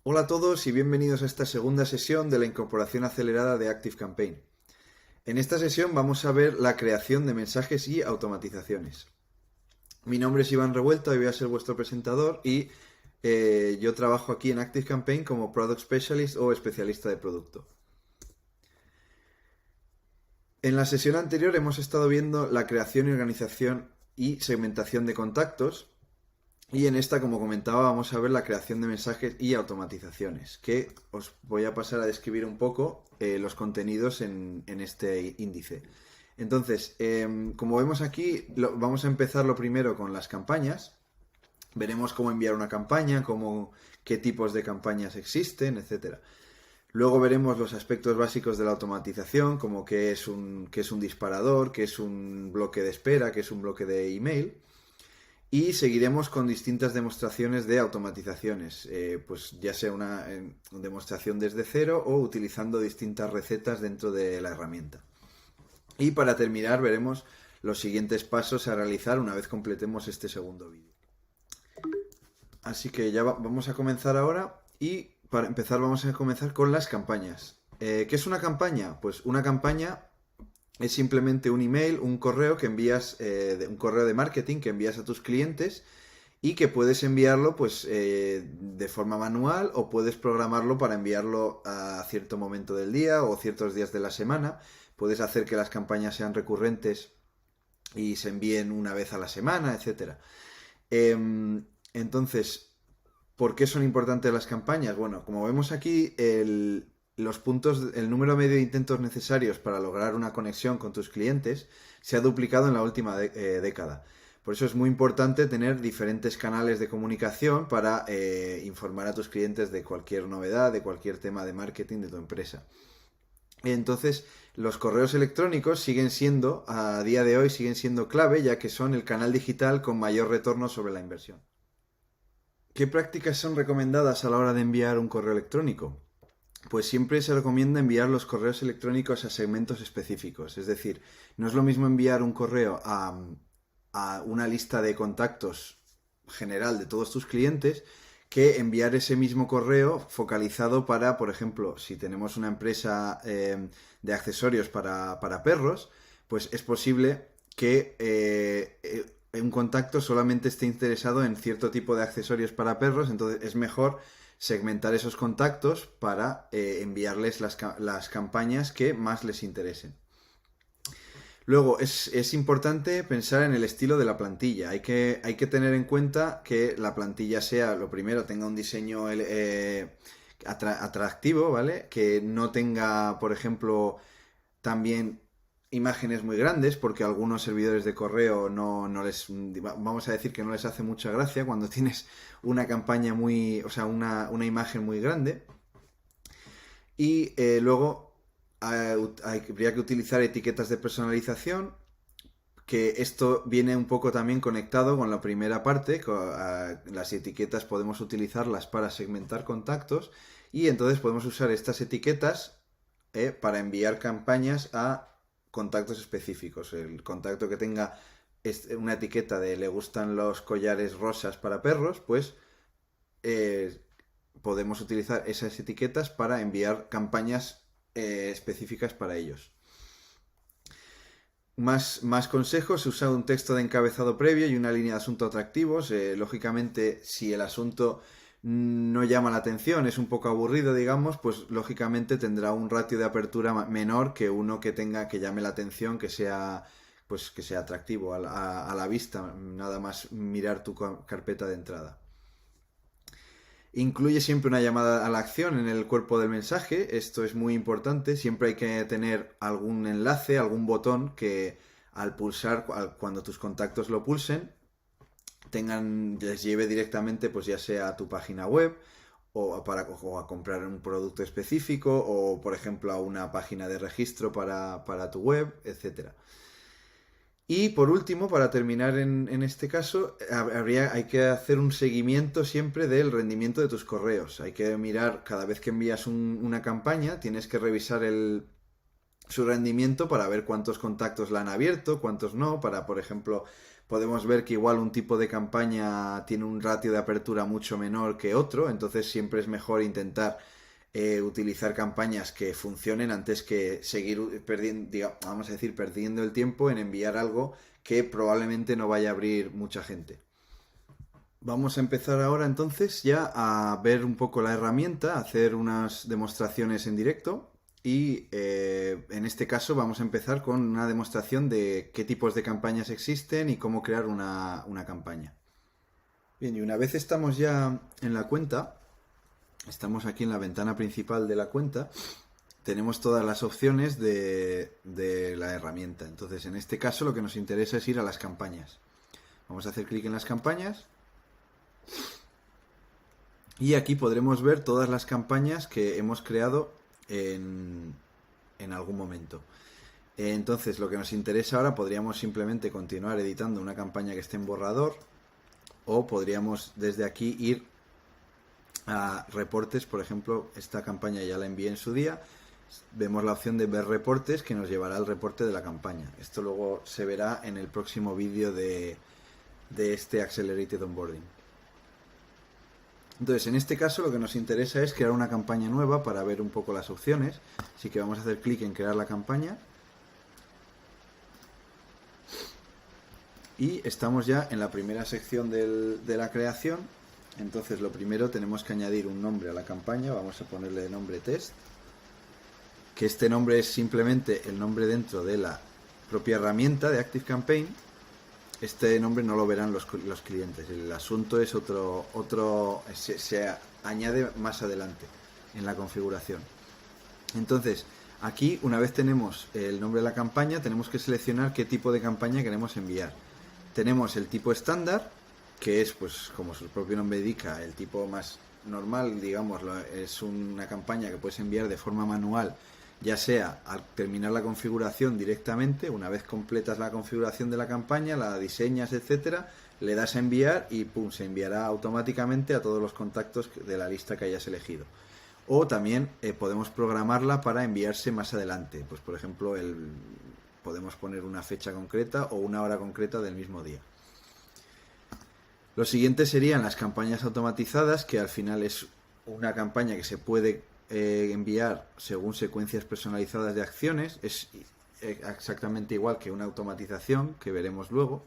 Hola a todos y bienvenidos a esta segunda sesión de la incorporación acelerada de ActiveCampaign. En esta sesión vamos a ver la creación de mensajes y automatizaciones. Mi nombre es Iván Revuelta y voy a ser vuestro presentador y yo trabajo aquí en ActiveCampaign como Product Specialist o especialista de producto. En la sesión anterior hemos estado viendo la creación y organización y segmentación de contactos. Y en esta, como comentaba, vamos a ver la creación de mensajes y automatizaciones, que os voy a pasar a describir un poco los contenidos en este índice. Entonces, como vemos aquí, vamos a empezar lo primero con las campañas. Veremos cómo enviar una campaña, qué tipos de campañas existen, etcétera. Luego veremos los aspectos básicos de la automatización, como qué es un disparador, qué es un bloque de espera, qué es un bloque de email. Y seguiremos con distintas demostraciones de automatizaciones, pues ya sea una demostración desde cero o utilizando distintas recetas dentro de la herramienta. Y para terminar veremos los siguientes pasos a realizar una vez completemos este segundo vídeo. Así que vamos a comenzar ahora y para empezar vamos a comenzar con las campañas. ¿Qué es una campaña? Pues una campaña es simplemente un email, un correo que envías, un correo de marketing que envías a tus clientes y que puedes enviarlo pues de forma manual o puedes programarlo para enviarlo a cierto momento del día o ciertos días de la semana. Puedes hacer que las campañas sean recurrentes y se envíen una vez a la semana, etcétera. Entonces, ¿por qué son importantes las campañas? Bueno, como vemos aquí, el número medio de intentos necesarios para lograr una conexión con tus clientes se ha duplicado en la última década. Por eso es muy importante tener diferentes canales de comunicación para informar a tus clientes de cualquier novedad, de cualquier tema de marketing de tu empresa. Entonces, los correos electrónicos a día de hoy, siguen siendo clave, ya que son el canal digital con mayor retorno sobre la inversión. ¿Qué prácticas son recomendadas a la hora de enviar un correo electrónico? Pues siempre se recomienda enviar los correos electrónicos a segmentos específicos. Es decir, no es lo mismo enviar un correo a una lista de contactos general de todos tus clientes que enviar ese mismo correo focalizado para, por ejemplo, si tenemos una empresa de accesorios para perros, pues es posible que un contacto solamente esté interesado en cierto tipo de accesorios para perros, entonces es mejor segmentar esos contactos para enviarles las campañas que más les interesen. Luego, es importante pensar en el estilo de la plantilla. Hay que tener en cuenta que la plantilla sea, lo primero, tenga un diseño atractivo, ¿vale? Que no tenga, por ejemplo, también imágenes muy grandes, porque a algunos servidores de correo no les, vamos a decir que no les hace mucha gracia cuando tienes una campaña muy, o sea, una imagen muy grande. Y luego habría que utilizar etiquetas de personalización, que esto viene un poco también conectado con la primera parte. Las etiquetas podemos utilizarlas para segmentar contactos y entonces podemos usar estas etiquetas para enviar campañas a contactos específicos. El contacto que tenga una etiqueta de le gustan los collares rosas para perros, pues eh, podemos utilizar esas etiquetas para enviar campañas específicas para ellos. Más consejos: se usa un texto de encabezado previo y una línea de asunto atractivos. Lógicamente, si el asunto no llama la atención, es un poco aburrido, digamos, pues lógicamente tendrá un ratio de apertura menor que uno que llame la atención, que sea atractivo a la vista, nada más mirar tu carpeta de entrada. Incluye siempre una llamada a la acción en el cuerpo del mensaje. Esto es muy importante. Siempre hay que tener algún enlace, algún botón que al pulsar, cuando tus contactos lo pulsen, les lleve directamente, pues ya sea a tu página web o a comprar un producto específico o, por ejemplo, a una página de registro para tu web, etcétera. Y por último, para terminar en este caso, hay que hacer un seguimiento siempre del rendimiento de tus correos. Hay que mirar cada vez que envías una campaña, tienes que revisar su rendimiento para ver cuántos contactos la han abierto, cuántos no, para, por ejemplo, podemos ver que igual un tipo de campaña tiene un ratio de apertura mucho menor que otro, entonces siempre es mejor intentar utilizar campañas que funcionen antes que seguir perdiendo, vamos a decir, perdiendo el tiempo en enviar algo que probablemente no vaya a abrir mucha gente. Vamos a empezar ahora entonces ya a ver un poco la herramienta, a hacer unas demostraciones en directo y en este caso vamos a empezar con una demostración de qué tipos de campañas existen y cómo crear una campaña. Bien, y una vez estamos ya en la cuenta, estamos aquí en la ventana principal de la cuenta, tenemos todas las opciones de la herramienta. Entonces en este caso lo que nos interesa es ir a las campañas. Vamos a hacer clic en las campañas. Y aquí podremos ver todas las campañas que hemos creado en algún momento. Entonces, lo que nos interesa ahora, podríamos simplemente continuar editando una campaña que esté en borrador, o podríamos desde aquí ir a reportes. Por ejemplo, esta campaña ya la envié en su día. Vemos la opción de ver reportes, que nos llevará al reporte de la campaña. Esto luego se verá en el próximo vídeo de este Accelerated Onboarding. Entonces, en este caso lo que nos interesa es crear una campaña nueva para ver un poco las opciones. Así que vamos a hacer clic en crear la campaña. Y estamos ya en la primera sección de la creación. Entonces, lo primero tenemos que añadir un nombre a la campaña. Vamos a ponerle nombre test. Que este nombre es simplemente el nombre dentro de la propia herramienta de ActiveCampaign. Este nombre no lo verán los clientes. El asunto es se añade más adelante en la configuración. Entonces, aquí, una vez tenemos el nombre de la campaña, tenemos que seleccionar qué tipo de campaña queremos enviar. Tenemos el tipo estándar, que es, pues, como su propio nombre indica, el tipo más normal, digamos, es una campaña que puedes enviar de forma manual, ya sea al terminar la configuración directamente. Una vez completas la configuración de la campaña, la diseñas, etcétera, le das a enviar y pum, se enviará automáticamente a todos los contactos de la lista que hayas elegido. O también podemos programarla para enviarse más adelante. Pues por ejemplo, podemos poner una fecha concreta o una hora concreta del mismo día. Lo siguiente serían las campañas automatizadas, que al final es una campaña que se puede enviar según secuencias personalizadas de acciones. Es exactamente igual que una automatización, que veremos luego.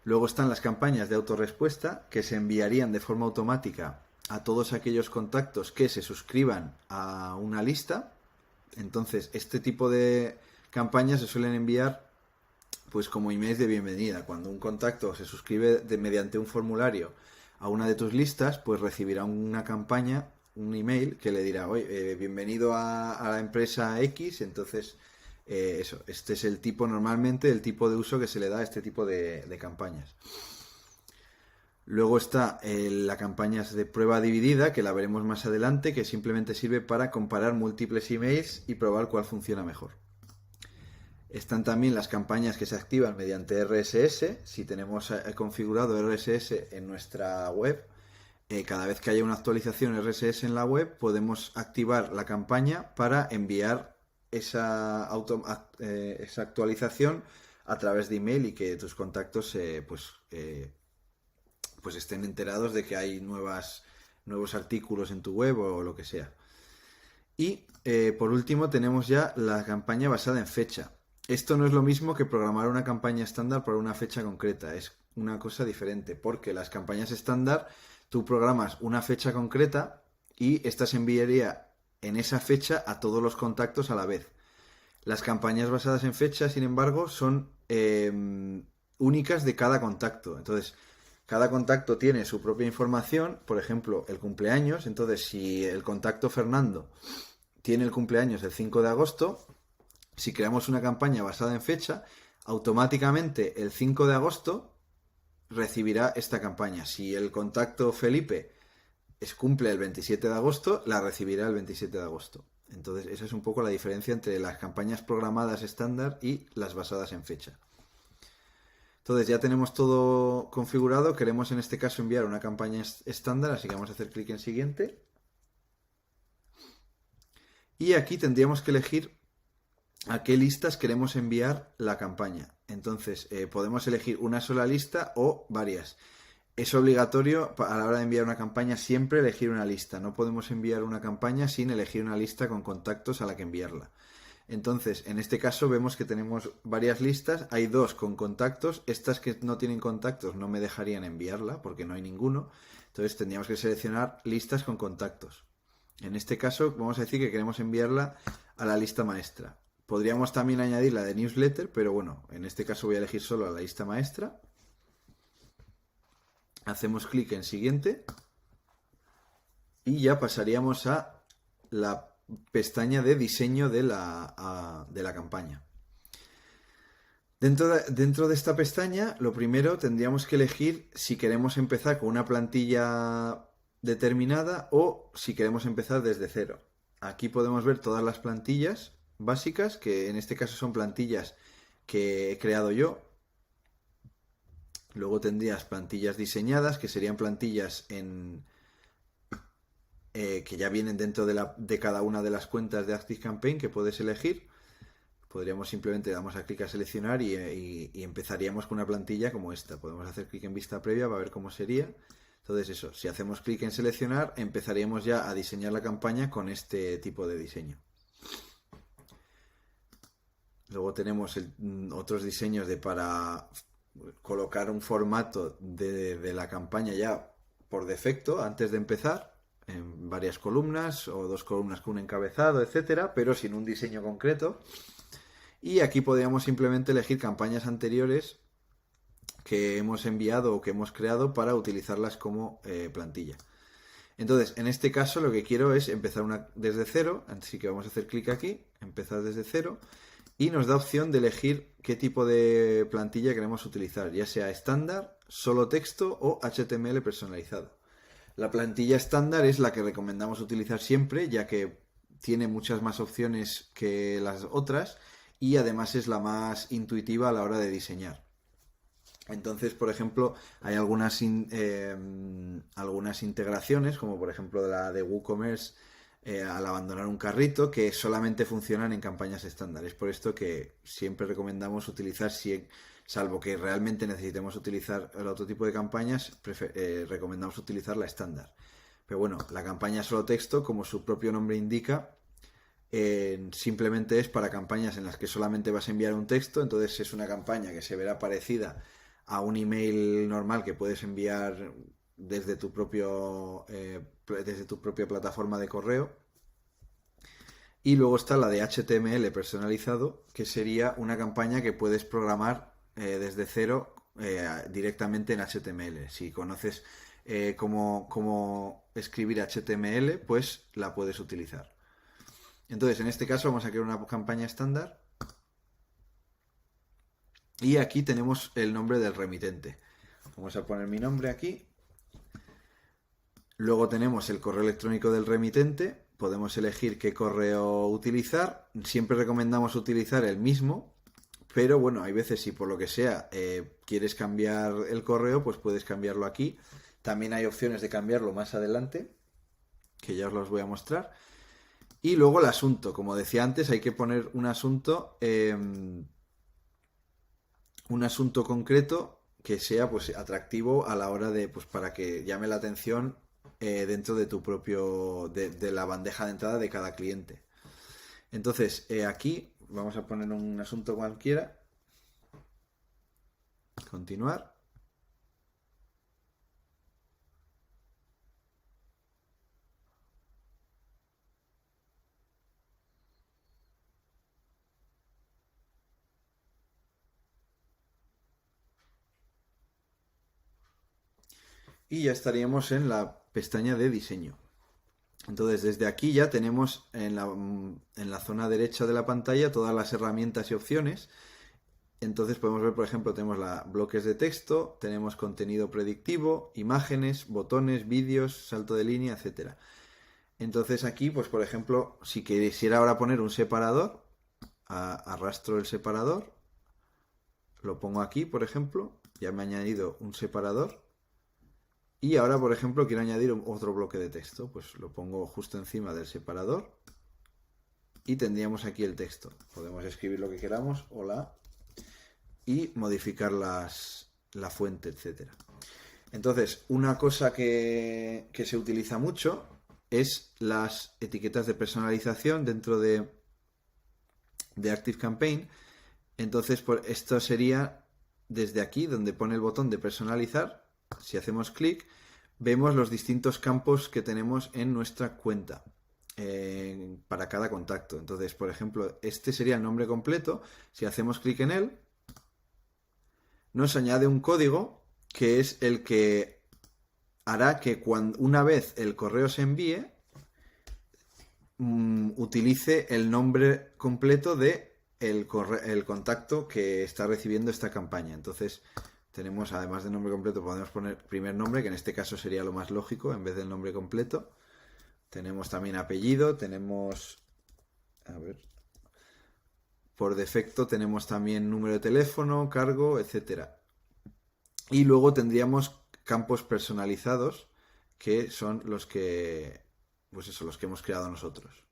Luego están las campañas de autorrespuesta, que se enviarían de forma automática a todos aquellos contactos que se suscriban a una lista. Entonces, este tipo de campañas se suelen enviar pues como emails de bienvenida. Cuando un contacto se suscribe mediante un formulario a una de tus listas, pues recibirá una campaña, un email que le dirá: oye, bienvenido a la empresa X. Entonces, este es el tipo, normalmente, el tipo de uso que se le da a este tipo de campañas. Luego está la campaña de prueba dividida, que la veremos más adelante, que simplemente sirve para comparar múltiples emails y probar cuál funciona mejor. Están también las campañas que se activan mediante RSS. Si tenemos configurado RSS en nuestra web, cada vez que haya una actualización RSS en la web, podemos activar la campaña para enviar esa actualización a través de email y que tus contactos pues estén enterados de que hay nuevos artículos en tu web o lo que sea. Y por último tenemos ya la campaña basada en fecha. Esto no es lo mismo que programar una campaña estándar para una fecha concreta, es una cosa diferente, porque las campañas estándar tú programas una fecha concreta y esta se enviaría en esa fecha a todos los contactos a la vez. Las campañas basadas en fecha, sin embargo, son únicas de cada contacto. Entonces, cada contacto tiene su propia información, por ejemplo, el cumpleaños. Entonces, si el contacto Fernando tiene el cumpleaños el 5 de agosto, si creamos una campaña basada en fecha, automáticamente el 5 de agosto recibirá esta campaña. Si el contacto Felipe cumple el 27 de agosto, la recibirá el 27 de agosto. Entonces, esa es un poco la diferencia entre las campañas programadas estándar y las basadas en fecha. Entonces, ya tenemos todo configurado. Queremos en este caso enviar una campaña estándar, así que vamos a hacer clic en siguiente. Y aquí tendríamos que elegir a qué listas queremos enviar la campaña. Entonces, podemos elegir una sola lista o varias. Es obligatorio a la hora de enviar una campaña siempre elegir una lista. No podemos enviar una campaña sin elegir una lista con contactos a la que enviarla. Entonces, en este caso vemos que tenemos varias listas. Hay dos con contactos. Estas que no tienen contactos no me dejarían enviarla porque no hay ninguno. Entonces tendríamos que seleccionar listas con contactos. En este caso vamos a decir que queremos enviarla a la lista maestra. Podríamos también añadir la de newsletter, pero bueno, en este caso voy a elegir solo la lista maestra. Hacemos clic en siguiente y ya pasaríamos a la pestaña de diseño de la campaña. Dentro de esta pestaña, lo primero tendríamos que elegir si queremos empezar con una plantilla determinada o si queremos empezar desde cero. Aquí podemos ver todas las plantillas básicas, que en este caso son plantillas que he creado yo. Luego tendrías plantillas diseñadas, que serían plantillas que ya vienen dentro de cada una de las cuentas de ActiveCampaign que puedes elegir. Podríamos simplemente damos a clic a seleccionar y empezaríamos con una plantilla como esta. Podemos hacer clic en vista previa para ver cómo sería. Entonces eso, si hacemos clic en seleccionar, empezaríamos ya a diseñar la campaña con este tipo de diseño. Luego tenemos otros diseños para colocar un formato de la campaña ya por defecto antes de empezar, en varias columnas o dos columnas con un encabezado, etcétera, pero sin un diseño concreto. Y aquí podríamos simplemente elegir campañas anteriores que hemos enviado o que hemos creado para utilizarlas como plantilla. Entonces, en este caso lo que quiero es empezar desde cero, así que vamos a hacer clic aquí, empezar desde cero, y nos da opción de elegir qué tipo de plantilla queremos utilizar, ya sea estándar, solo texto o HTML personalizado. La plantilla estándar es la que recomendamos utilizar siempre, ya que tiene muchas más opciones que las otras y además es la más intuitiva a la hora de diseñar. Entonces, por ejemplo, hay algunas integraciones, como por ejemplo la de WooCommerce, al abandonar un carrito, que solamente funcionan en campañas estándares. Por esto que siempre recomendamos utilizar, salvo que realmente necesitemos utilizar el otro tipo de campañas, recomendamos utilizar la estándar. Pero bueno, la campaña solo texto, como su propio nombre indica, simplemente es para campañas en las que solamente vas a enviar un texto. Entonces es una campaña que se verá parecida a un email normal que puedes enviar desde tu propia plataforma de correo. Y luego está la de HTML personalizado, que sería una campaña que puedes programar desde cero directamente en HTML. Si conoces cómo escribir HTML, pues la puedes utilizar. Entonces, en este caso vamos a crear una campaña estándar. Y aquí tenemos el nombre del remitente. Vamos a poner mi nombre aquí. Luego tenemos el correo electrónico del remitente. Podemos elegir qué correo utilizar. Siempre recomendamos utilizar el mismo. Pero bueno, hay veces si por lo que sea quieres cambiar el correo, pues puedes cambiarlo aquí. También hay opciones de cambiarlo más adelante, que ya os los voy a mostrar. Y luego el asunto. Como decía antes, hay que poner un asunto concreto que sea pues atractivo a la hora de, pues para que llame la atención dentro de tu de la bandeja de entrada de cada cliente. Entonces aquí vamos a poner un asunto cualquiera, continuar. Y ya estaríamos en la pestaña de diseño. Entonces, desde aquí ya tenemos en la zona derecha de la pantalla todas las herramientas y opciones. Entonces podemos ver, por ejemplo, tenemos bloques de texto, tenemos contenido predictivo, imágenes, botones, vídeos, salto de línea, etcétera. Entonces aquí, pues por ejemplo, si quisiera ahora poner un separador, arrastro el separador, lo pongo aquí, por ejemplo, ya me ha añadido un separador. Y ahora, por ejemplo, quiero añadir otro bloque de texto, pues lo pongo justo encima del separador. y tendríamos aquí el texto. Podemos escribir lo que queramos, hola, y modificar la fuente, etcétera. Entonces, una cosa que se utiliza mucho es las etiquetas de personalización dentro de ActiveCampaign. Entonces, esto sería desde aquí, donde pone el botón de personalizar. Si hacemos clic, vemos los distintos campos que tenemos en nuestra cuenta para cada contacto. Entonces, por ejemplo, este sería el nombre completo. Si hacemos clic en él, nos añade un código que es el que hará que una vez el correo se envíe, utilice el nombre completo de el contacto que está recibiendo esta campaña. Entonces tenemos, además del nombre completo, podemos poner primer nombre, que en este caso sería lo más lógico en vez del nombre completo. Tenemos también apellido, tenemos, a ver, por defecto tenemos también número de teléfono, cargo, etcétera. Y luego tendríamos campos personalizados, que son los que, pues eso, los que hemos creado nosotros.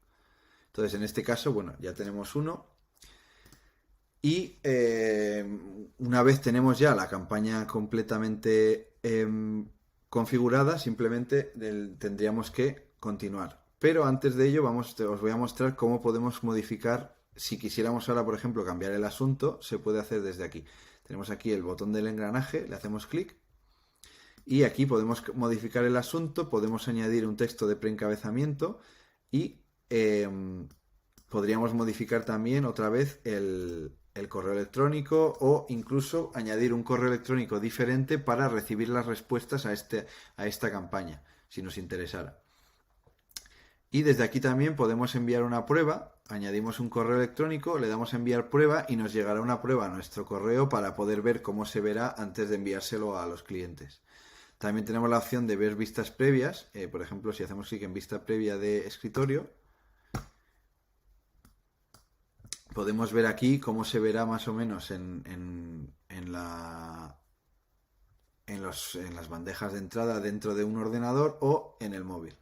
Entonces, en este caso, bueno, ya tenemos uno. Y una vez tenemos ya la campaña completamente configurada, simplemente tendríamos que continuar. Pero antes de ello os voy a mostrar cómo podemos modificar. Si quisiéramos ahora, por ejemplo, cambiar el asunto, se puede hacer desde aquí. Tenemos aquí el botón del engranaje, le hacemos clic y aquí podemos modificar el asunto, podemos añadir un texto de preencabezamiento y podríamos modificar también otra vez el correo electrónico o incluso añadir un correo electrónico diferente para recibir las respuestas a esta campaña, si nos interesara. Y desde aquí también podemos enviar una prueba, añadimos un correo electrónico, le damos a enviar prueba y nos llegará una prueba a nuestro correo para poder ver cómo se verá antes de enviárselo a los clientes. También tenemos la opción de ver vistas previas, por ejemplo, si hacemos clic en vista previa de escritorio, podemos ver aquí cómo se verá más o menos en las bandejas de entrada dentro de un ordenador o en el móvil.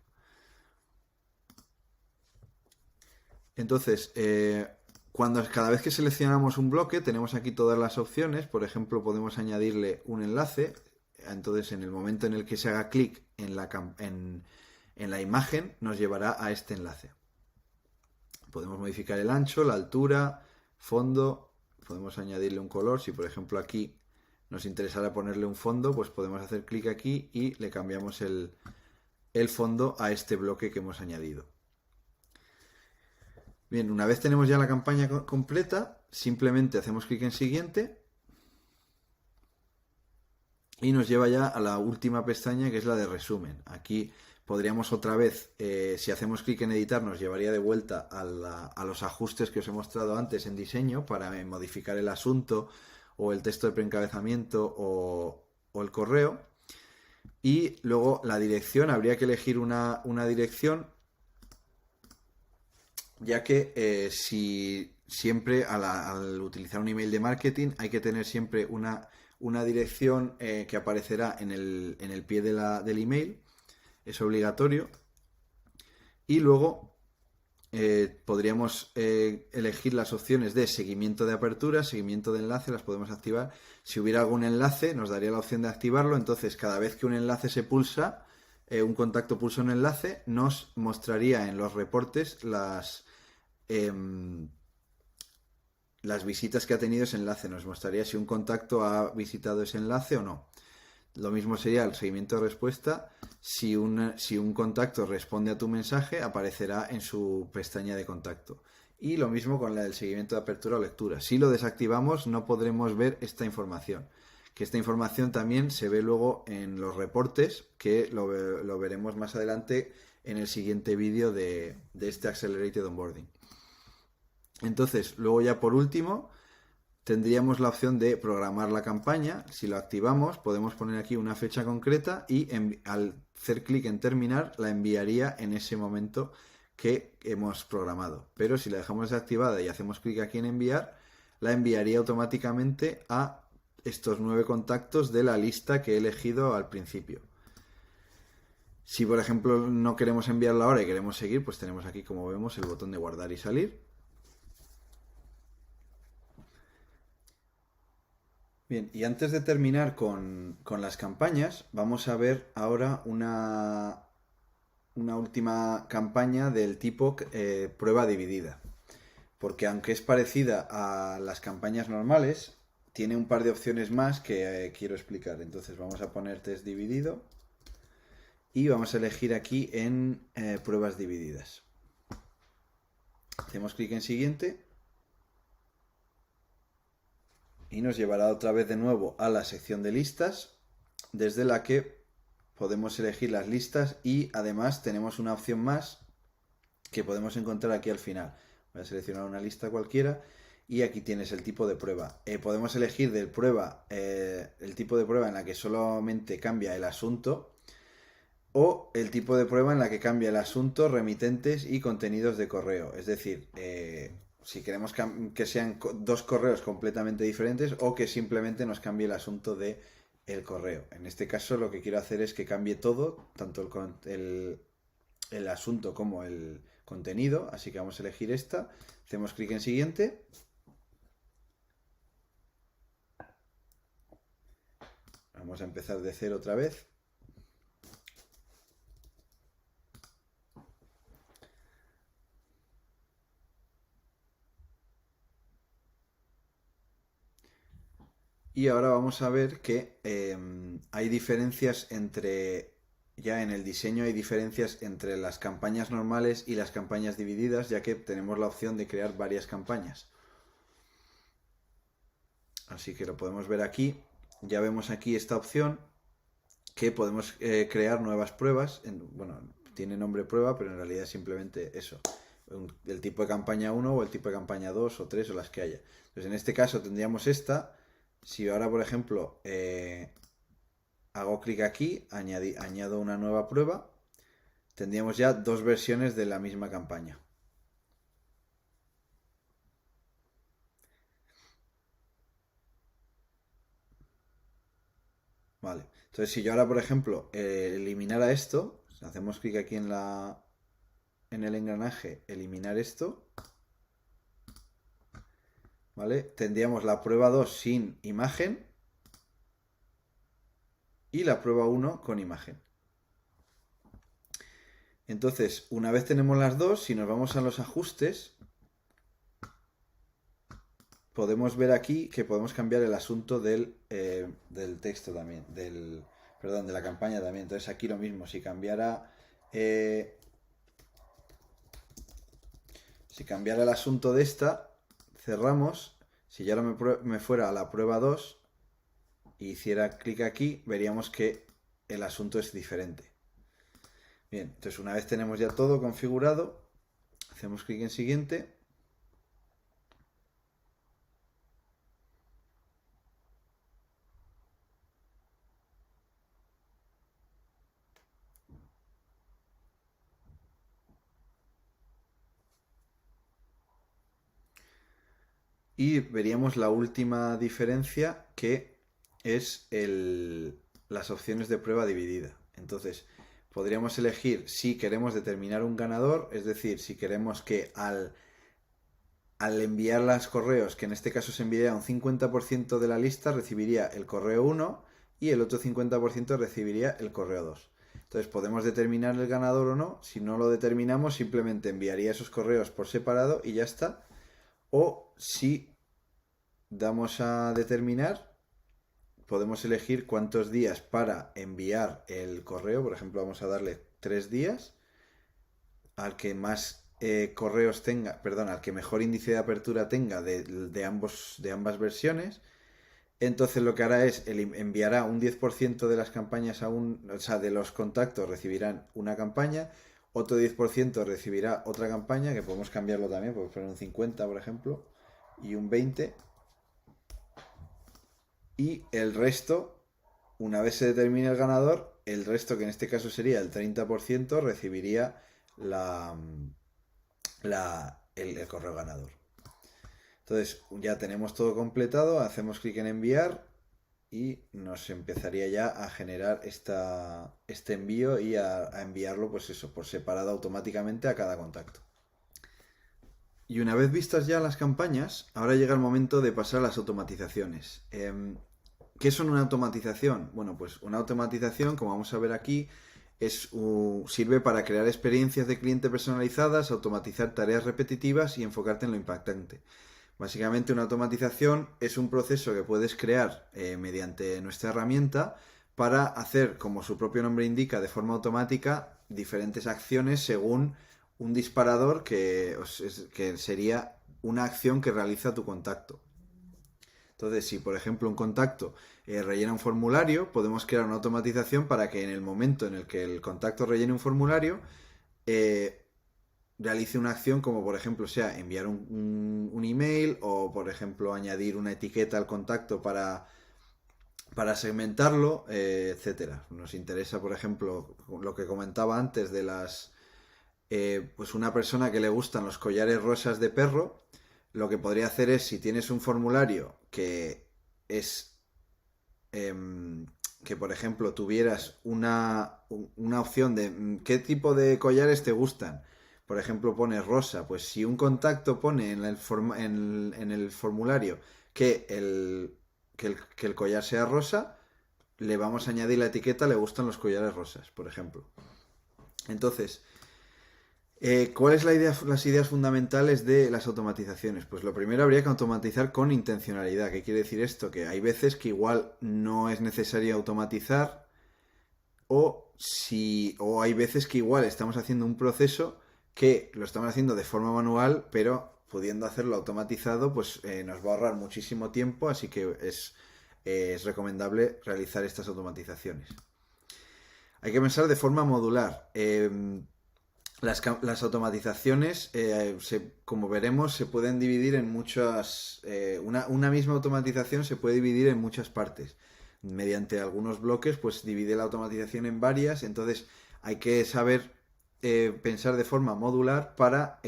Entonces, cada vez que seleccionamos un bloque, tenemos aquí todas las opciones. Por ejemplo, podemos añadirle un enlace. Entonces, en el momento en el que se haga clic en la imagen, nos llevará a este enlace. Podemos modificar el ancho, la altura, fondo. Podemos añadirle un color. Si, por ejemplo, aquí nos interesara ponerle un fondo, pues podemos hacer clic aquí y le cambiamos el fondo a este bloque que hemos añadido. Bien, una vez tenemos ya la campaña completa, simplemente hacemos clic en siguiente y nos lleva ya a la última pestaña, que es la de resumen. Aquí podríamos otra vez, si hacemos clic en editar, nos llevaría de vuelta a los ajustes que os he mostrado antes en diseño para modificar el asunto o el texto de preencabezamiento o el correo. Y luego la dirección, habría que elegir una dirección, ya que si siempre al utilizar un email de marketing hay que tener siempre una dirección que aparecerá en el pie del email, es obligatorio. Y luego podríamos elegir las opciones de seguimiento de apertura, seguimiento de enlace, las podemos activar. Si hubiera algún enlace nos daría la opción de activarlo, entonces cada vez que un enlace se pulsa, un contacto pulsa un enlace, nos mostraría en los reportes las visitas que ha tenido ese enlace, nos mostraría si un contacto ha visitado ese enlace o no. Lo mismo sería el seguimiento de respuesta. Si un contacto responde a tu mensaje, aparecerá en su pestaña de contacto. Y lo mismo con la del seguimiento de apertura o lectura. Si lo desactivamos, no podremos ver esta información. Que esta información también se ve luego en los reportes, que lo veremos más adelante en el siguiente vídeo de este Accelerated Onboarding. Entonces, luego ya por último, tendríamos la opción de programar la campaña. Si lo activamos, podemos poner aquí una fecha concreta y al hacer clic en terminar, la enviaría en ese momento que hemos programado. Pero si la dejamos desactivada y hacemos clic aquí en enviar, la enviaría automáticamente a estos 9 contactos de la lista que he elegido al principio. Si por ejemplo no queremos enviarlo ahora y queremos seguir, pues tenemos aquí, como vemos, el botón de guardar y salir. Bien, y antes de terminar con las campañas, vamos a ver ahora una última campaña del tipo prueba dividida. Porque aunque es parecida a las campañas normales, tiene un par de opciones más que quiero explicar. Entonces vamos a poner test dividido y vamos a elegir aquí en pruebas divididas. Hacemos clic en siguiente y nos llevará otra vez de nuevo a la sección de listas, desde la que podemos elegir las listas y además tenemos una opción más que podemos encontrar aquí al final. Voy a seleccionar una lista cualquiera y aquí tienes el tipo de prueba. Podemos elegir del prueba el tipo de prueba en la que solamente cambia el asunto o el tipo de prueba en la que cambia el asunto, remitentes y contenidos de correo. Es decir, si queremos que sean dos correos completamente diferentes o que simplemente nos cambie el asunto de el correo. En este caso lo que quiero hacer es que cambie todo, tanto el asunto como el contenido, así que vamos a elegir esta, hacemos clic en siguiente vamos a empezar de cero otra vez y ahora vamos a ver que hay diferencias entre ya en el diseño hay diferencias entre las campañas normales y las campañas divididas, ya que tenemos la opción de crear varias campañas. Así que lo podemos ver aquí. Ya vemos aquí esta opción que podemos crear nuevas pruebas. Bueno, tiene nombre prueba, pero en realidad es simplemente eso. El tipo de campaña 1 o el tipo de campaña 2 o 3 o las que haya. Entonces en este caso tendríamos esta. Si ahora, por ejemplo, hago clic aquí, añado una nueva prueba, tendríamos ya dos versiones de la misma campaña. Vale, entonces si yo ahora, por ejemplo, eliminara esto, hacemos clic aquí en el engranaje, eliminar esto, ¿vale? Tendríamos la prueba 2 sin imagen y la prueba 1 con imagen. Entonces, una vez tenemos las dos, si nos vamos a los ajustes, podemos ver aquí que podemos cambiar el asunto del texto también, perdón, de la campaña también. Entonces aquí lo mismo, si cambiara el asunto de esta, cerramos. Si yo ahora me fuera a la prueba 2 y hiciera clic aquí, veríamos que el asunto es diferente. Bien, entonces una vez tenemos ya todo configurado, hacemos clic en siguiente. Y veríamos la última diferencia, que es las opciones de prueba dividida. Entonces, podríamos elegir si queremos determinar un ganador, es decir, si queremos que al enviar los correos, que en este caso se enviaría un 50% de la lista, recibiría el correo 1 y el otro 50% recibiría el correo 2. Entonces podemos determinar el ganador o no. Si no lo determinamos, simplemente enviaría esos correos por separado y ya está. O si damos a determinar, podemos elegir cuántos días para enviar el correo. Por ejemplo, vamos a darle 3 días. Al que más correos tenga, perdón, al que mejor índice de apertura tenga de ambas versiones. Entonces lo que hará es enviará un 10% de las campañas o sea, de los contactos recibirán una campaña, otro 10% recibirá otra campaña, que podemos cambiarlo también, podemos poner un 50, por ejemplo, y un 20. Y el resto, una vez se determine el ganador, el resto, que en este caso sería el 30%, recibiría el correo ganador. Entonces ya tenemos todo completado, hacemos clic en enviar y nos empezaría ya a generar este envío y a enviarlo, pues eso, por separado automáticamente a cada contacto. Y una vez vistas ya las campañas, ahora llega el momento de pasar a las automatizaciones. ¿Qué son una automatización? Bueno, pues una automatización, como vamos a ver aquí, sirve para crear experiencias de cliente personalizadas, automatizar tareas repetitivas y enfocarte en lo impactante. Básicamente una automatización es un proceso que puedes crear mediante nuestra herramienta para hacer, como su propio nombre indica, de forma automática diferentes acciones según un disparador que sería una acción que realiza tu contacto. Entonces, si por ejemplo un contacto rellena un formulario, podemos crear una automatización para que en el momento en el que el contacto rellene un formulario, realice una acción como por ejemplo sea enviar un email o por ejemplo añadir una etiqueta al contacto para segmentarlo, etcétera. Nos interesa por ejemplo lo que comentaba antes de pues una persona que le gustan los collares rosas de perro, lo que podría hacer es, si tienes un formulario que es que por ejemplo tuvieras una opción de qué tipo de collares te gustan. Por ejemplo, pones rosa. Pues si un contacto pone en el formulario que el collar sea rosa, le vamos a añadir la etiqueta le gustan los collares rosas, por ejemplo. Entonces, ¿cuáles son las ideas fundamentales de las automatizaciones? Pues lo primero, habría que automatizar con intencionalidad. ¿Qué quiere decir esto? Que hay veces que igual no es necesario automatizar o hay veces que igual estamos haciendo un proceso que lo estamos haciendo de forma manual, pero pudiendo hacerlo automatizado, pues nos va a ahorrar muchísimo tiempo, así que es recomendable realizar estas automatizaciones. Hay que pensar de forma modular. Las automatizaciones, como veremos, se pueden dividir en muchas... una misma automatización se puede dividir en muchas partes. Mediante algunos bloques, pues divide la automatización en varias. Entonces hay que saber pensar de forma modular para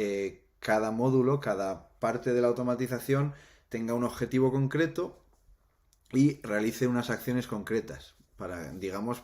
cada módulo, cada parte de la automatización tenga un objetivo concreto y realice unas acciones concretas. Para, digamos,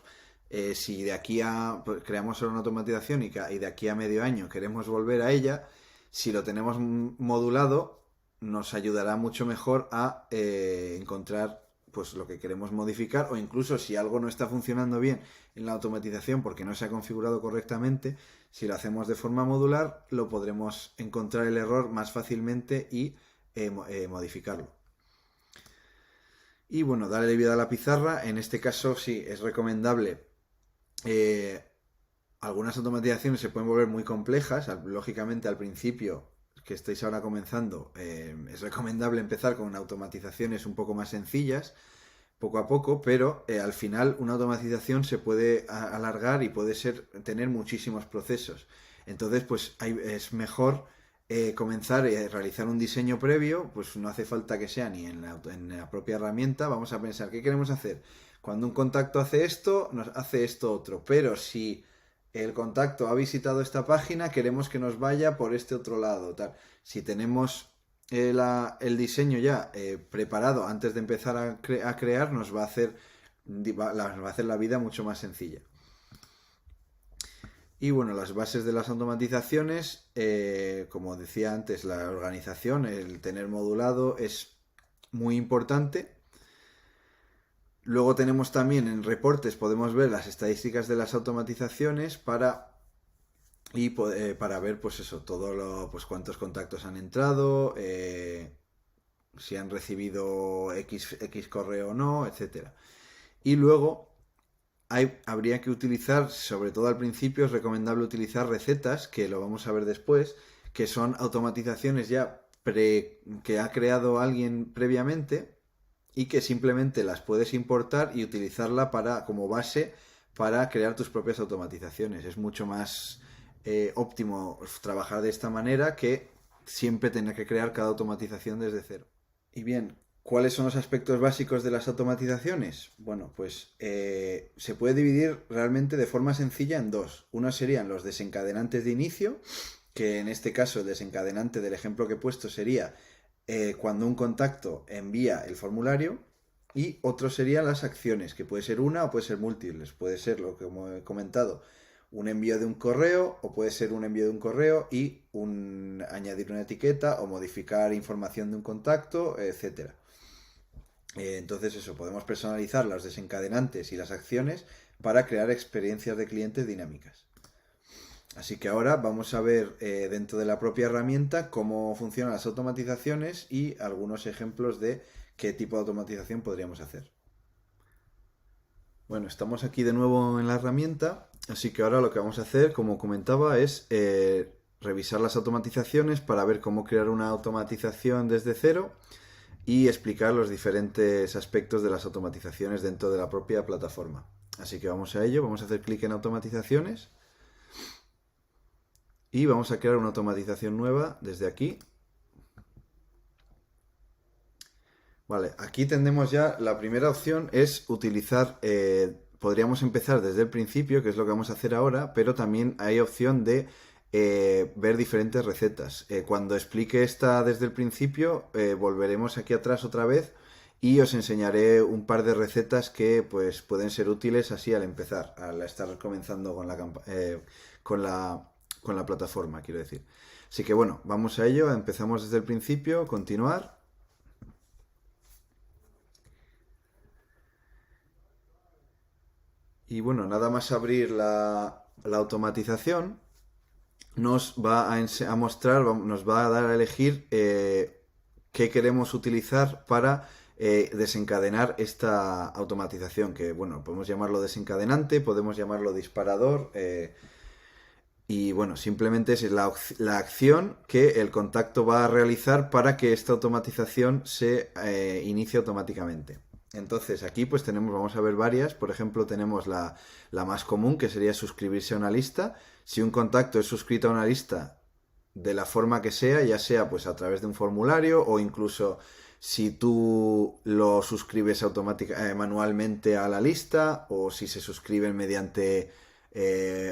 si de aquí a pues, creamos una automatización y de aquí a medio año queremos volver a ella, si lo tenemos modulado, nos ayudará mucho mejor a encontrar pues lo que queremos modificar, o incluso si algo no está funcionando bien en la automatización porque no se ha configurado correctamente, si lo hacemos de forma modular, lo podremos encontrar el error más fácilmente y modificarlo. Y bueno, darle vida a la pizarra. En este caso sí, es recomendable. Algunas automatizaciones se pueden volver muy complejas. Lógicamente al principio, que estáis ahora comenzando, es recomendable empezar con automatizaciones un poco más sencillas, poco a poco, pero al final una automatización se puede alargar y puede tener muchísimos procesos. Entonces, pues es mejor comenzar a realizar un diseño previo, pues no hace falta que sea ni en la propia herramienta. Vamos a pensar, ¿qué queremos hacer? Cuando un contacto hace esto, nos hace esto otro. Pero si el contacto ha visitado esta página, queremos que nos vaya por este otro lado. Tal. Si tenemos el diseño ya preparado antes de empezar a crear, nos va a hacer la vida mucho más sencilla. Y bueno, las bases de las automatizaciones, como decía antes, la organización, el tener modulado es muy importante. Luego tenemos también en reportes, podemos ver las estadísticas de las automatizaciones para ver pues eso, pues cuántos contactos han entrado, si han recibido X correo o no, etcétera. Y luego habría que utilizar, sobre todo al principio, es recomendable utilizar recetas, que lo vamos a ver después, que son automatizaciones ya que ha creado alguien previamente y que simplemente las puedes importar y utilizarla como base para crear tus propias automatizaciones. Es mucho más óptimo trabajar de esta manera que siempre tener que crear cada automatización desde cero. Y bien, ¿cuáles son los aspectos básicos de las automatizaciones? Bueno, pues se puede dividir realmente de forma sencilla en dos. Uno serían los desencadenantes de inicio, que en este caso el desencadenante del ejemplo que he puesto sería cuando un contacto envía el formulario, Y otro serían las acciones, que puede ser una o puede ser múltiples. Puede ser, lo que como he comentado, un envío de un correo o puede ser un envío de un correo y añadir una etiqueta o modificar información de un contacto, etcétera. Entonces eso, podemos personalizar los desencadenantes y las acciones para crear experiencias de clientes dinámicas. Así que ahora vamos a ver dentro de la propia herramienta cómo funcionan las automatizaciones y algunos ejemplos de qué tipo de automatización podríamos hacer. Bueno, estamos aquí de nuevo en la herramienta, así que ahora lo que vamos a hacer, como comentaba, es revisar las automatizaciones para ver cómo crear una automatización desde cero y explicar los diferentes aspectos de las automatizaciones dentro de la propia plataforma. Así que vamos a ello, vamos a hacer clic en automatizaciones y vamos a crear una automatización nueva desde aquí. Vale, aquí tendremos ya la primera opción es utilizar, podríamos empezar desde el principio, que es lo que vamos a hacer ahora, pero también hay opción de ver diferentes recetas. Cuando explique esta desde el principio, volveremos aquí atrás otra vez y os enseñaré un par de recetas que pues pueden ser útiles así al empezar, al estar comenzando con la plataforma, quiero decir. Así que bueno, vamos a ello, empezamos desde el principio, continuar. Y bueno, nada más abrir la automatización, nos va a mostrar, nos va a dar a elegir qué queremos utilizar para desencadenar esta automatización, que bueno, podemos llamarlo desencadenante, podemos llamarlo disparador, y bueno, simplemente es la acción que el contacto va a realizar para que esta automatización se inicie automáticamente. Entonces aquí pues vamos a ver varias, por ejemplo tenemos la más común que sería suscribirse a una lista. Si un contacto es suscrito a una lista de la forma que sea, ya sea pues a través de un formulario o incluso si tú lo suscribes manualmente a la lista o si se suscriben mediante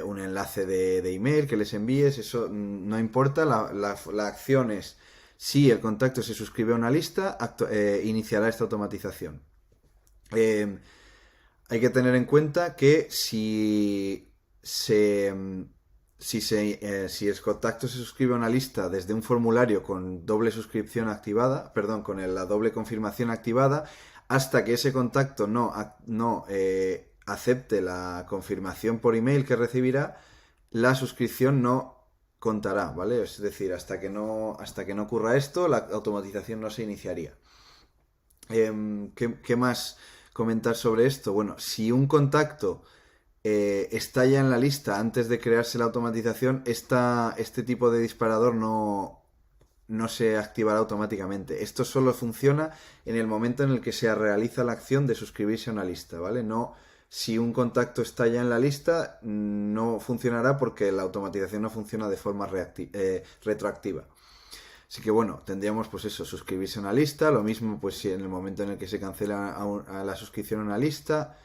un enlace de email que les envíes, eso no importa, la acción es si el contacto se suscribe a una lista, iniciará esta automatización. Hay que tener en cuenta que si el contacto se suscribe a una lista desde un formulario con doble suscripción activada, perdón, con la doble confirmación activada, hasta que ese contacto no acepte la confirmación por email que recibirá, la suscripción no contará, ¿vale? Es decir, hasta que no ocurra esto, la automatización no se iniciaría. ¿Qué más comentar sobre esto? Bueno, si un contacto está ya en la lista antes de crearse la automatización, este tipo de disparador no se activará automáticamente. Esto solo funciona en el momento en el que se realiza la acción de suscribirse a una lista, ¿vale? No, si un contacto está ya en la lista, no funcionará porque la automatización no funciona de forma retroactiva. Así que bueno, tendríamos pues eso, suscribirse a una lista, lo mismo pues si en el momento en el que se cancela a la suscripción a una lista,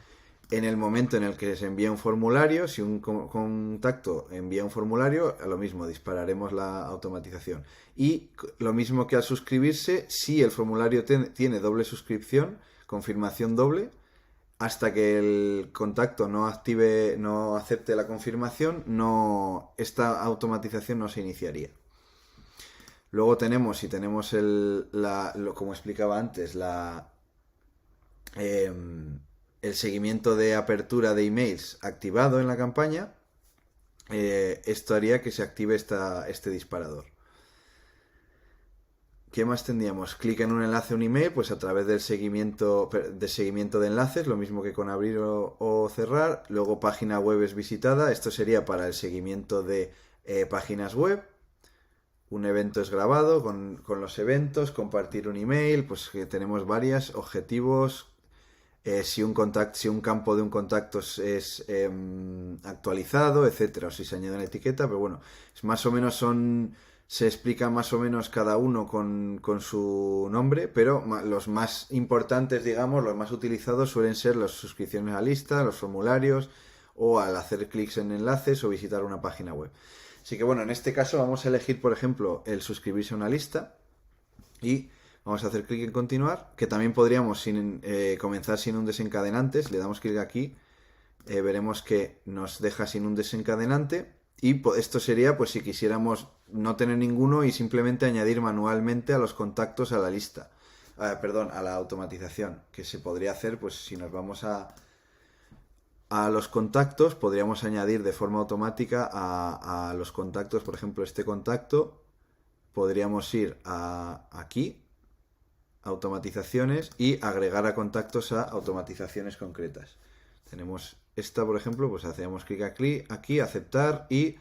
en el momento en el que se envía un formulario, si un contacto envía un formulario, lo mismo, dispararemos la automatización. Y lo mismo que al suscribirse, si el formulario tiene doble suscripción, confirmación doble, hasta que el contacto no acepte la confirmación, esta automatización no se iniciaría. Luego tenemos, si tenemos como explicaba antes, el seguimiento de apertura de emails activado en la campaña, esto haría que se active este disparador. ¿Qué más tendríamos? Clic en un enlace, un email, pues a través del seguimiento de enlaces, lo mismo que con abrir o cerrar. Luego página web es visitada, esto sería para el seguimiento de páginas web. Un evento es grabado con los eventos, compartir un email, pues que tenemos varios objetivos. Si un campo de un contacto es actualizado, etcétera, o si se añade una etiqueta, pero bueno, es más o menos se explica más o menos cada uno con su nombre, pero los más importantes, digamos, los más utilizados suelen ser las suscripciones a lista, los formularios o al hacer clics en enlaces o visitar una página web. Así que bueno, en este caso vamos a elegir, por ejemplo, el suscribirse a una lista y Vamos a hacer clic en continuar, que también podríamos comenzar sin un desencadenante. Si le damos clic aquí, veremos que nos deja sin un desencadenante. Y esto sería pues si quisiéramos no tener ninguno y simplemente añadir manualmente a los contactos a la lista. Perdón, a la automatización, que se podría hacer pues si nos vamos a los contactos, podríamos añadir de forma automática a los contactos, por ejemplo, este contacto, podríamos ir aquí, automatizaciones, y agregar a contactos a automatizaciones concretas. Tenemos esta, por ejemplo, pues hacemos clic aquí, aceptar, y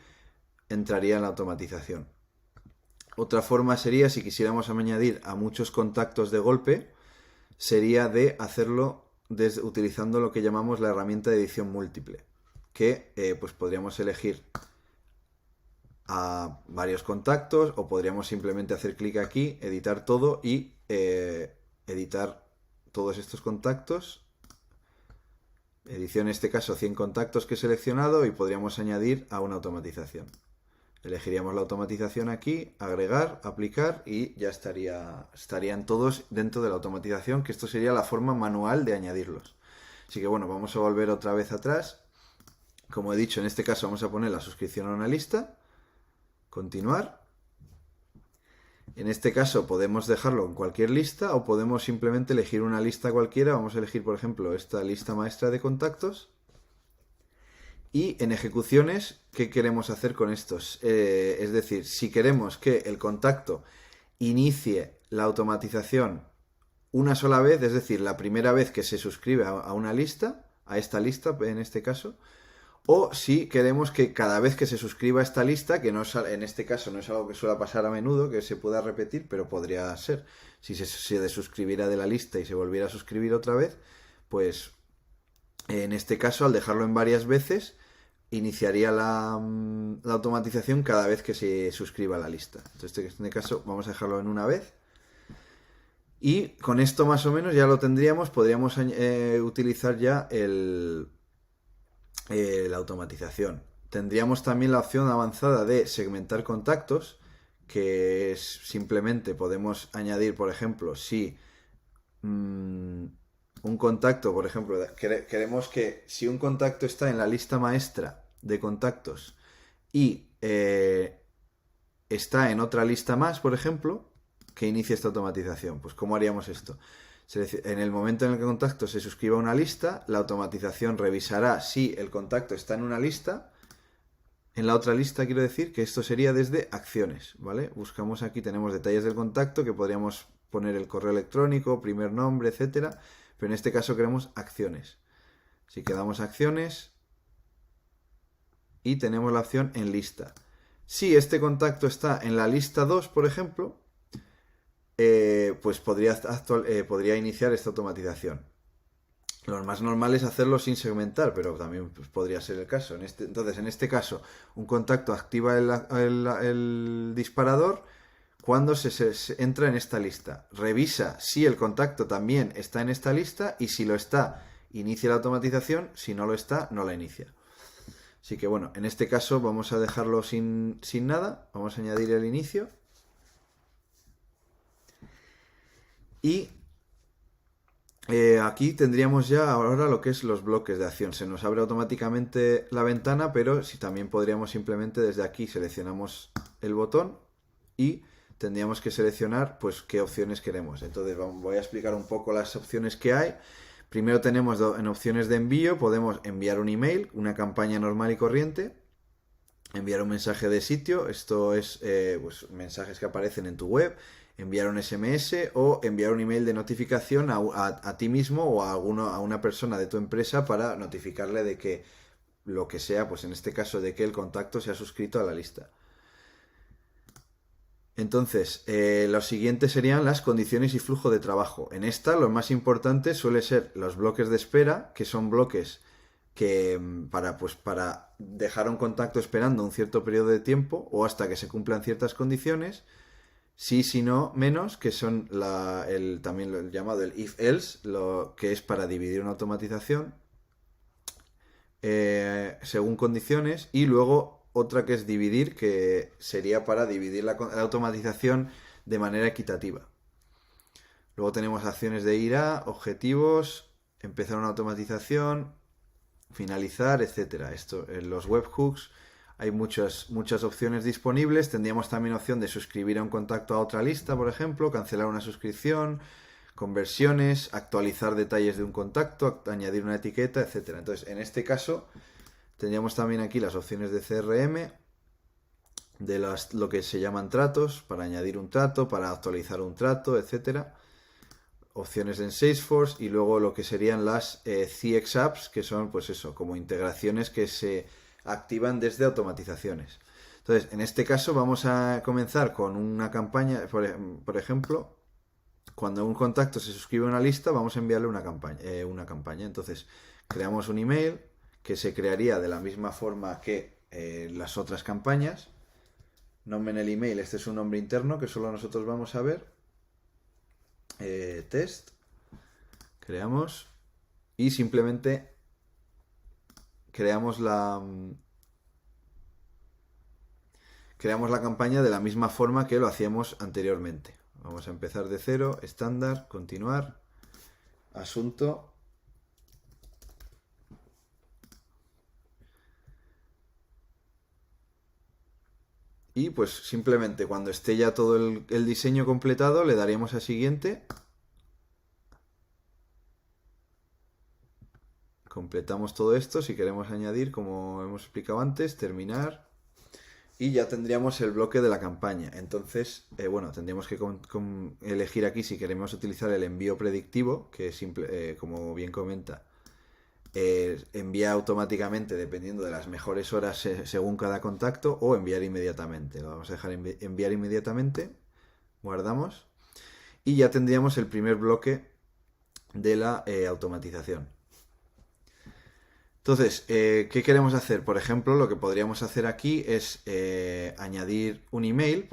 entraría en la automatización. Otra forma sería, si quisiéramos añadir a muchos contactos de golpe, sería de hacerlo utilizando lo que llamamos la herramienta de edición múltiple, que pues podríamos elegir a varios contactos, o podríamos simplemente hacer clic aquí, editar todo y editar todos estos contactos. Edición, en este caso 100 contactos que he seleccionado, y podríamos añadir a una automatización. Elegiríamos la automatización aquí, agregar, aplicar, y ya estarían todos dentro de la automatización, que esto sería la forma manual de añadirlos. Así que bueno, vamos a volver otra vez atrás. Como he dicho, en este caso vamos a poner la suscripción a una lista, continuar. En este caso podemos dejarlo en cualquier lista, o podemos simplemente elegir una lista cualquiera. Vamos a elegir, por ejemplo, esta lista maestra de contactos. Y en ejecuciones, ¿qué queremos hacer con estos? Es decir, si queremos que el contacto inicie la automatización una sola vez, es decir, la primera vez que se suscribe a una lista, a esta lista en este caso, o si queremos que cada vez que se suscriba a esta lista, que no es, en este caso no es algo que suele pasar a menudo, que se pueda repetir, pero podría ser, si se desuscribiera de la lista y se volviera a suscribir otra vez, pues en este caso, al dejarlo en varias veces, iniciaría la automatización cada vez que se suscriba a la lista. Entonces, en este caso, vamos a dejarlo en una vez. Y con esto más o menos ya lo tendríamos. Podríamos utilizar ya la automatización. Tendríamos también la opción avanzada de segmentar contactos, que es simplemente podemos añadir, por ejemplo, si un contacto, por ejemplo, queremos que si un contacto está en la lista maestra de contactos y está en otra lista más, por ejemplo, que inicie esta automatización. Pues ¿cómo haríamos esto? En el momento en el que el contacto se suscriba a una lista, la automatización revisará si el contacto está en una lista. En la otra lista quiero decir que esto sería desde acciones, ¿vale? Buscamos aquí, tenemos detalles del contacto, que podríamos poner el correo electrónico, primer nombre, etcétera, pero en este caso queremos acciones. Si quedamos acciones y tenemos la opción en lista. Si este contacto está en la lista 2, por ejemplo, pues podría iniciar esta automatización. Lo más normal es hacerlo sin segmentar, pero también pues, podría ser el caso. Entonces, en este caso, un contacto activa el disparador cuando se entra en esta lista. Revisa si el contacto también está en esta lista, y si lo está, inicia la automatización. Si no lo está, no la inicia. Así que bueno, en este caso vamos a dejarlo sin nada. Vamos a añadir el inicio. Y aquí tendríamos ya ahora lo que es los bloques de acción. Se nos abre automáticamente la ventana, pero si también podríamos simplemente desde aquí seleccionamos el botón y tendríamos que seleccionar pues qué opciones queremos. Entonces voy a explicar un poco las opciones que hay. Primero tenemos en opciones de envío, podemos enviar un email, una campaña normal y corriente, enviar un mensaje de sitio, esto es pues, mensajes que aparecen en tu web, enviar un SMS o enviar un email de notificación a ti mismo o a una persona de tu empresa para notificarle de que lo que sea, pues en este caso de que el contacto se ha suscrito a la lista. Entonces, lo siguiente serían las condiciones y flujo de trabajo. En esta, lo más importante suele ser los bloques de espera, que son bloques que para dejar un contacto esperando un cierto periodo de tiempo o hasta que se cumplan ciertas condiciones. Sí, si no, menos, que son también lo llamado el if-else, que es para dividir una automatización según condiciones, y luego otra que es dividir, que sería para dividir la automatización de manera equitativa. Luego tenemos acciones de ir a, objetivos, empezar una automatización, finalizar, etcétera. Esto en los webhooks hay muchas opciones disponibles. Tendríamos también opción de suscribir a un contacto a otra lista, por ejemplo, cancelar una suscripción, conversiones, actualizar detalles de un contacto, añadir una etiqueta, etcétera. Entonces, en este caso, tendríamos también aquí las opciones de CRM, de lo que se llaman tratos, para añadir un trato, para actualizar un trato, etcétera. Opciones en Salesforce y luego lo que serían las CX Apps, que son pues eso, como integraciones que se activan desde automatizaciones. Entonces, en este caso vamos a comenzar con una campaña, por ejemplo, cuando un contacto se suscribe a una lista, vamos a enviarle una campaña. Entonces, creamos un email que se crearía de la misma forma que las otras campañas. Nombre en el email, este es un nombre interno que solo nosotros vamos a ver. Test, creamos y simplemente creamos la campaña de la misma forma que lo hacíamos anteriormente. Vamos a empezar de cero, estándar, continuar, asunto. Y pues simplemente cuando esté ya todo el diseño completado le daríamos a siguiente. Completamos todo esto. Si queremos añadir, como hemos explicado antes, terminar. Y ya tendríamos el bloque de la campaña. Entonces, bueno, tendríamos que elegir aquí si queremos utilizar el envío predictivo, que como bien comenta, envía automáticamente dependiendo de las mejores horas según cada contacto, o enviar inmediatamente. Lo vamos a dejar enviar inmediatamente, guardamos y ya tendríamos el primer bloque de la automatización. Entonces, ¿qué queremos hacer? Por ejemplo, lo que podríamos hacer aquí es añadir un email,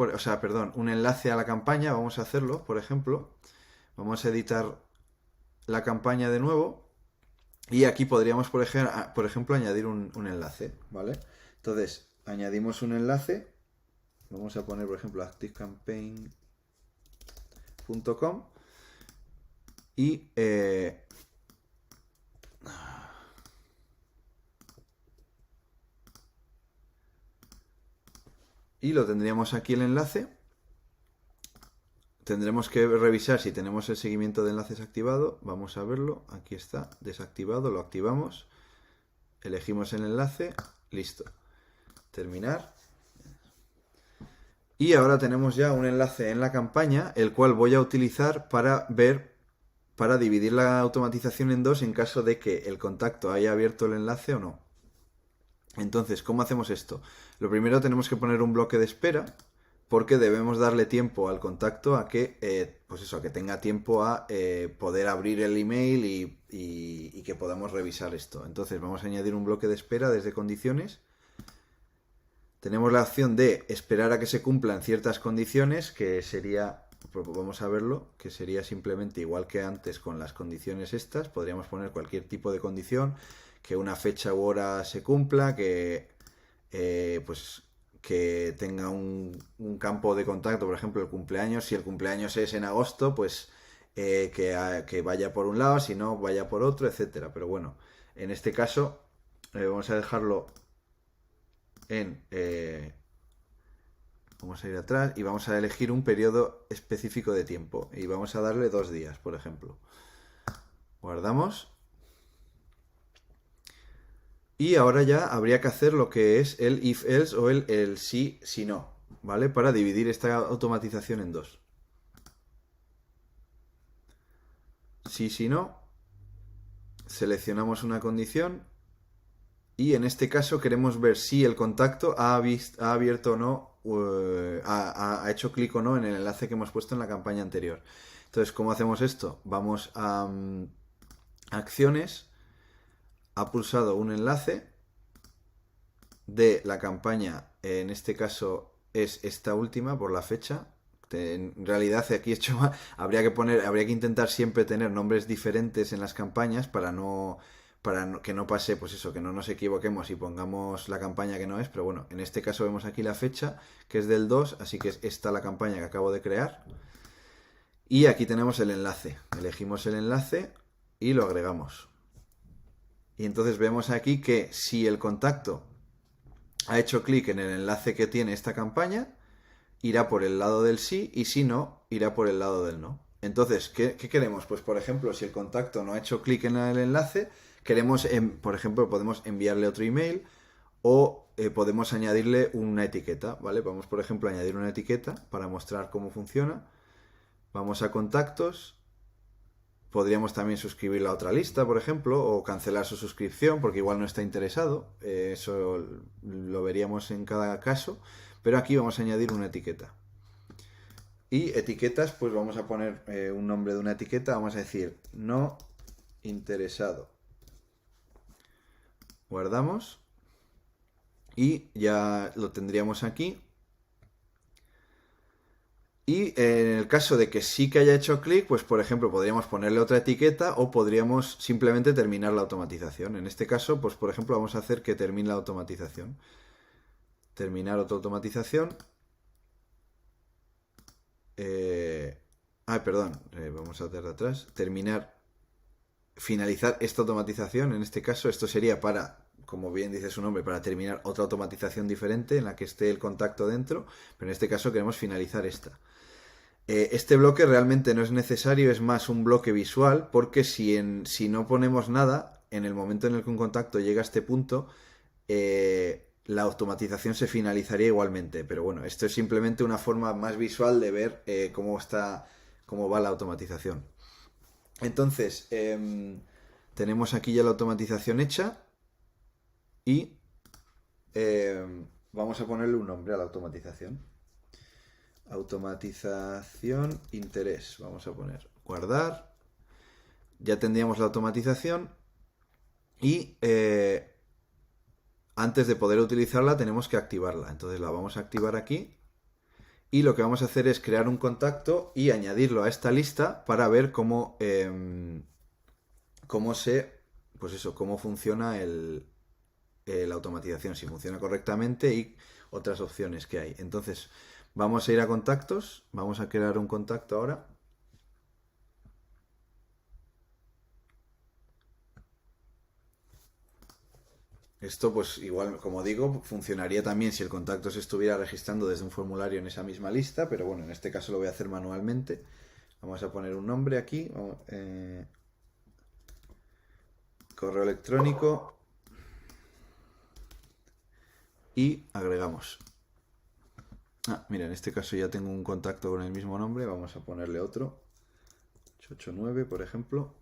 un enlace a la campaña. Vamos a hacerlo, por ejemplo. Vamos a editar la campaña de nuevo. Y aquí podríamos, por ejemplo, añadir un enlace, ¿vale? Entonces, añadimos un enlace. Vamos a poner, por ejemplo, activecampaign.com y lo tendríamos aquí el enlace. Tendremos que revisar si tenemos el seguimiento de enlaces activado. Vamos a verlo. Aquí está, desactivado. Lo activamos. Elegimos el enlace. Listo. Terminar. Y ahora tenemos ya un enlace en la campaña, el cual voy a utilizar para dividir la automatización en dos en caso de que el contacto haya abierto el enlace o no. Entonces, ¿cómo hacemos esto? Lo primero tenemos que poner un bloque de espera, porque debemos darle tiempo al contacto a que tenga tiempo a poder abrir el email y que podamos revisar esto. Entonces vamos a añadir un bloque de espera desde condiciones. Tenemos la opción de esperar a que se cumplan ciertas condiciones, que sería, vamos a verlo, que sería simplemente igual que antes con las condiciones estas. Podríamos poner cualquier tipo de condición, que una fecha u hora se cumpla, que tenga un campo de contacto, por ejemplo, el cumpleaños. Si el cumpleaños es en agosto, pues que vaya por un lado, si no, vaya por otro, etcétera. Pero bueno, en este caso vamos a dejarlo vamos a ir atrás y vamos a elegir un periodo específico de tiempo y vamos a darle 2 días, por ejemplo. Guardamos. Y ahora ya habría que hacer lo que es el if else o el sí, si no, ¿vale? Para dividir esta automatización en dos. Sí, si no. Seleccionamos una condición. Y en este caso queremos ver si el contacto ha abierto o no, ha hecho clic o no en el enlace que hemos puesto en la campaña anterior. Entonces, ¿cómo hacemos esto? Vamos a acciones, ha pulsado un enlace de la campaña, en este caso es esta última por la fecha. En realidad aquí habría que intentar siempre tener nombres diferentes en las campañas para que no pase, pues eso, que no nos equivoquemos y pongamos la campaña que no es, pero bueno, en este caso vemos aquí la fecha, que es del 2, así que es esta la campaña que acabo de crear. Y aquí tenemos el enlace. Elegimos el enlace y lo agregamos. Y entonces vemos aquí que si el contacto ha hecho clic en el enlace que tiene esta campaña, irá por el lado del sí, y si no, irá por el lado del no. Entonces, ¿qué queremos? Pues por ejemplo, si el contacto no ha hecho clic en el enlace, queremos, por ejemplo, podemos enviarle otro email o podemos añadirle una etiqueta, ¿vale? Vamos, por ejemplo, a añadir una etiqueta para mostrar cómo funciona. Vamos a contactos. Podríamos también suscribirlo a otra lista, por ejemplo, o cancelar su suscripción porque igual no está interesado. Eso lo veríamos en cada caso. Pero aquí vamos a añadir una etiqueta. Y etiquetas, pues vamos a poner un nombre de una etiqueta. Vamos a decir no interesado. Guardamos. Y ya lo tendríamos aquí. Y en el caso de que sí que haya hecho clic, pues por ejemplo podríamos ponerle otra etiqueta o podríamos simplemente terminar la automatización. En este caso, pues por ejemplo vamos a hacer que termine la automatización. Terminar otra automatización. Perdón, vamos a hacer de atrás. Finalizar esta automatización. En este caso, esto sería para, como bien dice su nombre, para terminar otra automatización diferente en la que esté el contacto dentro. Pero en este caso queremos finalizar esta. Este bloque realmente no es necesario, es más un bloque visual, porque si no ponemos nada, en el momento en el que un contacto llega a este punto, la automatización se finalizaría igualmente. Pero bueno, esto es simplemente una forma más visual de ver cómo va la automatización. Entonces, tenemos aquí ya la automatización hecha y vamos a ponerle un nombre a la automatización. Automatización interés. Vamos a poner guardar. Ya tendríamos la automatización y antes de poder utilizarla tenemos que activarla. Entonces la vamos a activar aquí y lo que vamos a hacer es crear un contacto y añadirlo a esta lista para ver cómo funciona la automatización, si funciona correctamente y otras opciones que hay. Entonces vamos a ir a contactos, vamos a crear un contacto ahora. Esto, pues igual, como digo, funcionaría también si el contacto se estuviera registrando desde un formulario en esa misma lista, pero bueno, en este caso lo voy a hacer manualmente. Vamos a poner un nombre aquí, correo electrónico y agregamos. Mira, en este caso ya tengo un contacto con el mismo nombre, vamos a ponerle otro, 889 por ejemplo,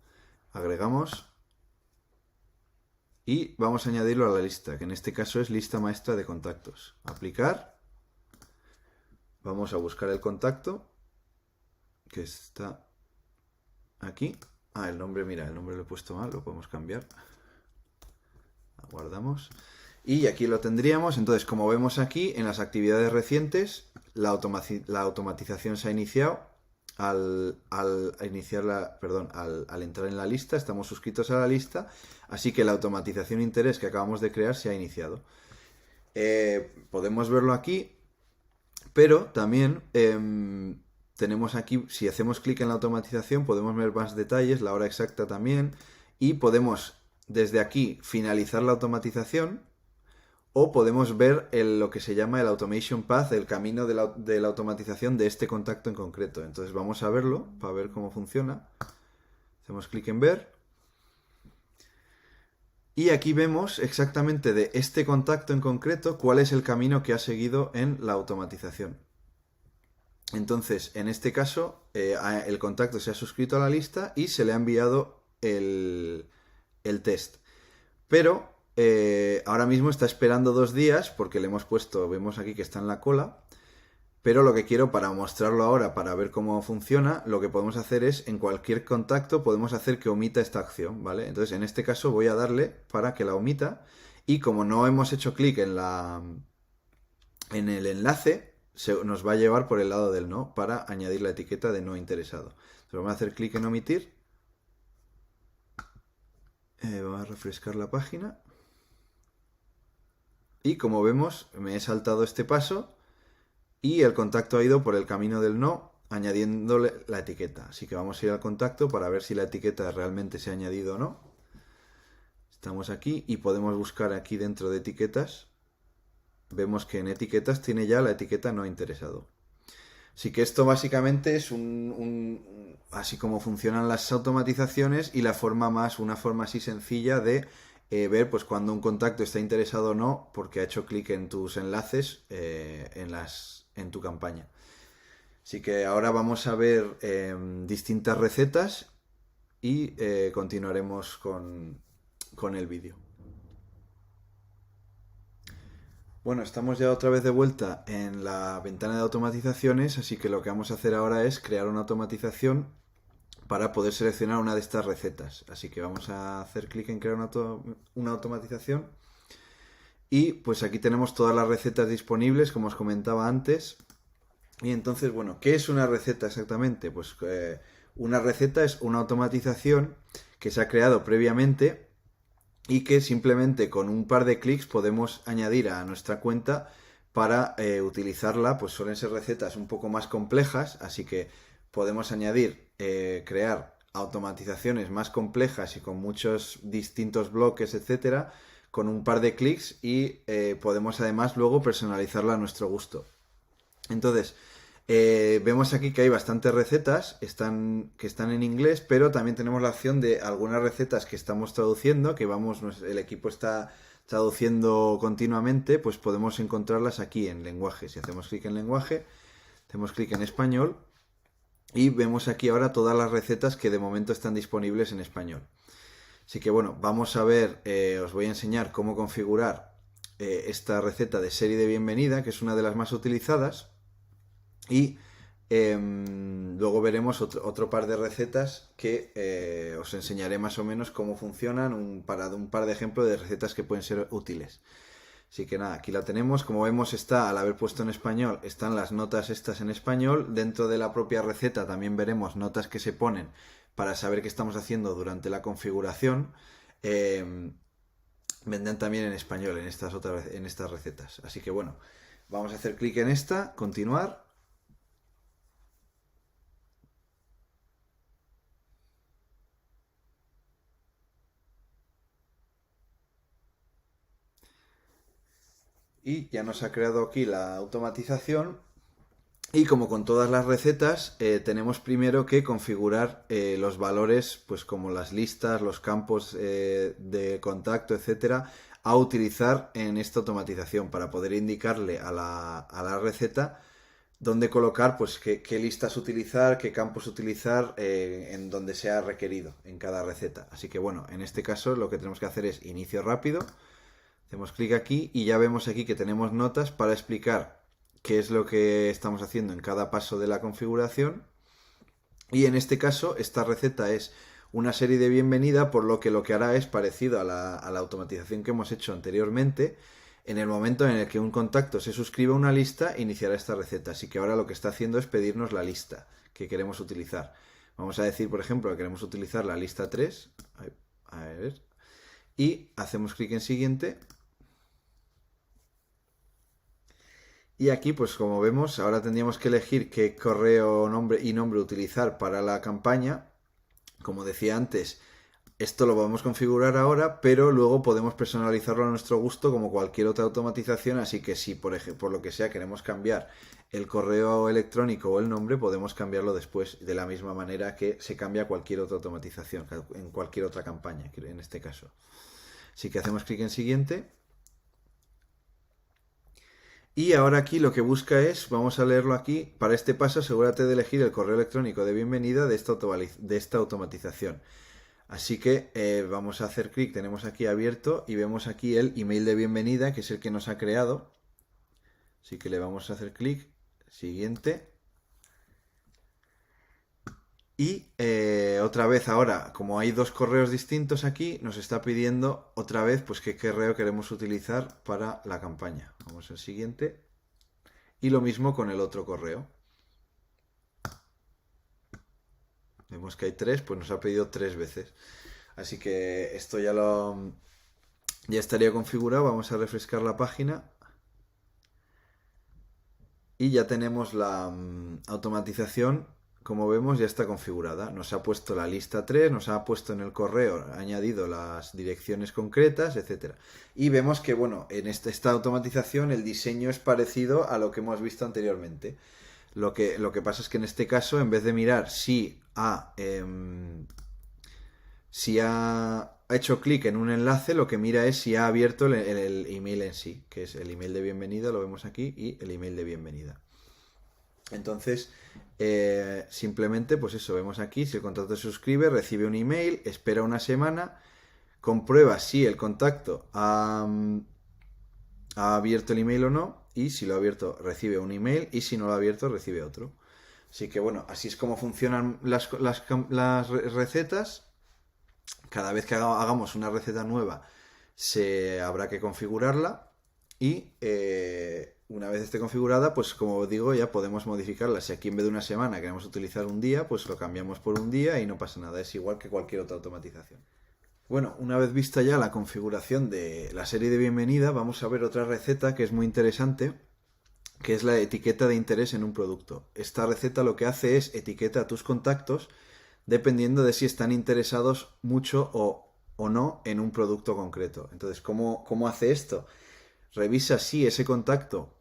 agregamos. Y vamos a añadirlo a la lista, que en este caso es lista maestra de contactos. Aplicar. Vamos a buscar el contacto, que está aquí. El nombre, mira, el nombre lo he puesto mal, lo podemos cambiar. Guardamos. Y aquí lo tendríamos. Entonces, como vemos aquí, en las actividades recientes, la automatización se ha iniciado. Al entrar en la lista, estamos suscritos a la lista, así que la automatización interés que acabamos de crear se ha iniciado. Podemos verlo aquí, pero también tenemos aquí, si hacemos clic en la automatización, podemos ver más detalles, la hora exacta también, y podemos desde aquí finalizar la automatización. O podemos ver lo que se llama el automation path, el camino de la automatización de este contacto en concreto. Entonces vamos a verlo para ver cómo funciona. Hacemos clic en ver. Y aquí vemos exactamente de este contacto en concreto cuál es el camino que ha seguido en la automatización. Entonces, en este caso, el contacto se ha suscrito a la lista y se le ha enviado el test. Pero ahora mismo está esperando 2 días porque le hemos puesto, vemos aquí que está en la cola, pero lo que quiero para mostrarlo ahora, para ver cómo funciona, lo que podemos hacer es, en cualquier contacto, podemos hacer que omita esta acción, ¿vale? Entonces, en este caso voy a darle para que la omita y como no hemos hecho clic en el enlace, nos va a llevar por el lado del no para añadir la etiqueta de no interesado. Entonces, vamos a hacer clic en omitir. Vamos a refrescar la página. Y como vemos, me he saltado este paso y el contacto ha ido por el camino del no añadiéndole la etiqueta. Así que vamos a ir al contacto para ver si la etiqueta realmente se ha añadido o no. Estamos aquí y podemos buscar aquí dentro de etiquetas. Vemos que en etiquetas tiene ya la etiqueta no interesado. Así que esto básicamente es así como funcionan las automatizaciones y una forma así sencilla de ver pues cuando un contacto está interesado o no porque ha hecho clic en tus enlaces en tu campaña. Así que ahora vamos a ver distintas recetas y continuaremos con el vídeo. Bueno, estamos ya otra vez de vuelta en la ventana de automatizaciones, así que lo que vamos a hacer ahora es crear una automatización para poder seleccionar una de estas recetas. Así que vamos a hacer clic en crear una automatización. Y pues aquí tenemos todas las recetas disponibles, como os comentaba antes. Y entonces, bueno, ¿qué es una receta exactamente? Pues una receta es una automatización que se ha creado previamente y que simplemente con un par de clics podemos añadir a nuestra cuenta para utilizarla. Pues suelen ser recetas un poco más complejas, así que podemos añadir, crear automatizaciones más complejas y con muchos distintos bloques, etcétera, con un par de clics y podemos además luego personalizarla a nuestro gusto. Entonces, vemos aquí que hay bastantes recetas que están en inglés, pero también tenemos la opción de algunas recetas que estamos traduciendo, el equipo está traduciendo continuamente, pues podemos encontrarlas aquí en lenguaje. Si hacemos clic en lenguaje, hacemos clic en español y vemos aquí ahora todas las recetas que de momento están disponibles en español. Así que bueno, vamos a ver, os voy a enseñar cómo configurar esta receta de serie de bienvenida, que es una de las más utilizadas. Y luego veremos otro par de recetas que os enseñaré más o menos cómo funcionan, un par de ejemplos de recetas que pueden ser útiles. Así que nada, aquí la tenemos. Como vemos, al haber puesto en español, están las notas estas en español. Dentro de la propia receta también veremos notas que se ponen para saber qué estamos haciendo durante la configuración. Vendrán también en español en estas recetas. Así que bueno, vamos a hacer clic en esta, continuar. Y ya nos ha creado aquí la automatización. Y como con todas las recetas, tenemos primero que configurar los valores, pues como las listas, los campos de contacto, etcétera, a utilizar en esta automatización para poder indicarle a la receta dónde colocar, pues qué listas utilizar, qué campos utilizar en donde sea requerido en cada receta. Así que bueno, en este caso lo que tenemos que hacer es inicio rápido. Hacemos clic aquí y ya vemos aquí que tenemos notas para explicar qué es lo que estamos haciendo en cada paso de la configuración. Y en este caso, esta receta es una serie de bienvenida, por lo que hará es parecido a la automatización que hemos hecho anteriormente. En el momento en el que un contacto se suscribe a una lista, iniciará esta receta. Así que ahora lo que está haciendo es pedirnos la lista que queremos utilizar. Vamos a decir, por ejemplo, que queremos utilizar la lista 3. A ver. Y hacemos clic en siguiente. Y aquí, pues como vemos, ahora tendríamos que elegir qué correo nombre utilizar para la campaña. Como decía antes, esto lo podemos configurar ahora, pero luego podemos personalizarlo a nuestro gusto como cualquier otra automatización. Así que si, por lo que sea, queremos cambiar el correo electrónico o el nombre, podemos cambiarlo después de la misma manera que se cambia cualquier otra automatización, en cualquier otra campaña, en este caso. Así que hacemos clic en siguiente. Y ahora aquí lo que busca es, vamos a leerlo aquí, para este paso asegúrate de elegir el correo electrónico de bienvenida de esta automatización. Así que vamos a hacer clic, tenemos aquí abierto y vemos aquí el email de bienvenida, que es el que nos ha creado. Así que le vamos a hacer clic, siguiente. Y otra vez ahora, como hay dos correos distintos aquí, nos está pidiendo otra vez pues qué correo queremos utilizar para la campaña. Vamos al siguiente. Y lo mismo con el otro correo. Vemos que hay tres, pues nos ha pedido 3 veces. Así que esto ya estaría configurado. Vamos a refrescar la página. Y ya tenemos la automatización, como vemos, ya está configurada. Nos ha puesto la lista 3, nos ha puesto en el correo, ha añadido las direcciones concretas, etcétera. Y vemos que, bueno, en esta automatización el diseño es parecido a lo que hemos visto anteriormente. Lo que pasa es que en este caso, en vez de mirar si ha hecho clic en un enlace, lo que mira es si ha abierto el email en sí, que es el email de bienvenida, lo vemos aquí, y el email de bienvenida. Entonces, simplemente, pues eso, vemos aquí, si el contacto se suscribe, recibe un email, espera una semana, comprueba si el contacto ha abierto el email o no, y si lo ha abierto, recibe un email, y si no lo ha abierto, recibe otro. Así que bueno, así es como funcionan las recetas. Cada vez que hagamos una receta nueva, habrá que configurarla y una vez esté configurada, pues como digo, ya podemos modificarla. Si aquí en vez de una semana queremos utilizar un día, pues lo cambiamos por un día y no pasa nada. Es igual que cualquier otra automatización. Bueno, una vez vista ya la configuración de la serie de bienvenida, vamos a ver otra receta que es muy interesante, que es la etiqueta de interés en un producto. Esta receta lo que hace es etiqueta a tus contactos dependiendo de si están interesados mucho o no en un producto concreto. Entonces, ¿cómo hace esto? Revisa si ese contacto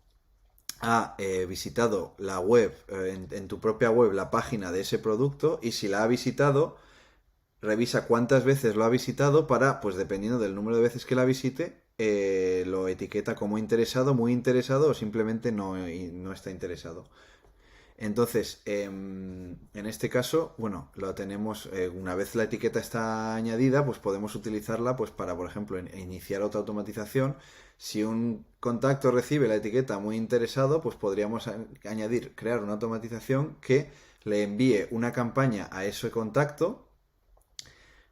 ha visitado la web, en tu propia web, la página de ese producto, y si la ha visitado, revisa cuántas veces lo ha visitado para, pues dependiendo del número de veces que la visite, lo etiqueta como interesado, muy interesado o simplemente no está interesado. Entonces, en este caso, bueno, lo tenemos, una vez la etiqueta está añadida, pues podemos utilizarla pues para, por ejemplo, iniciar otra automatización. Si un contacto recibe la etiqueta muy interesado, pues podríamos crear una automatización que le envíe una campaña a ese contacto,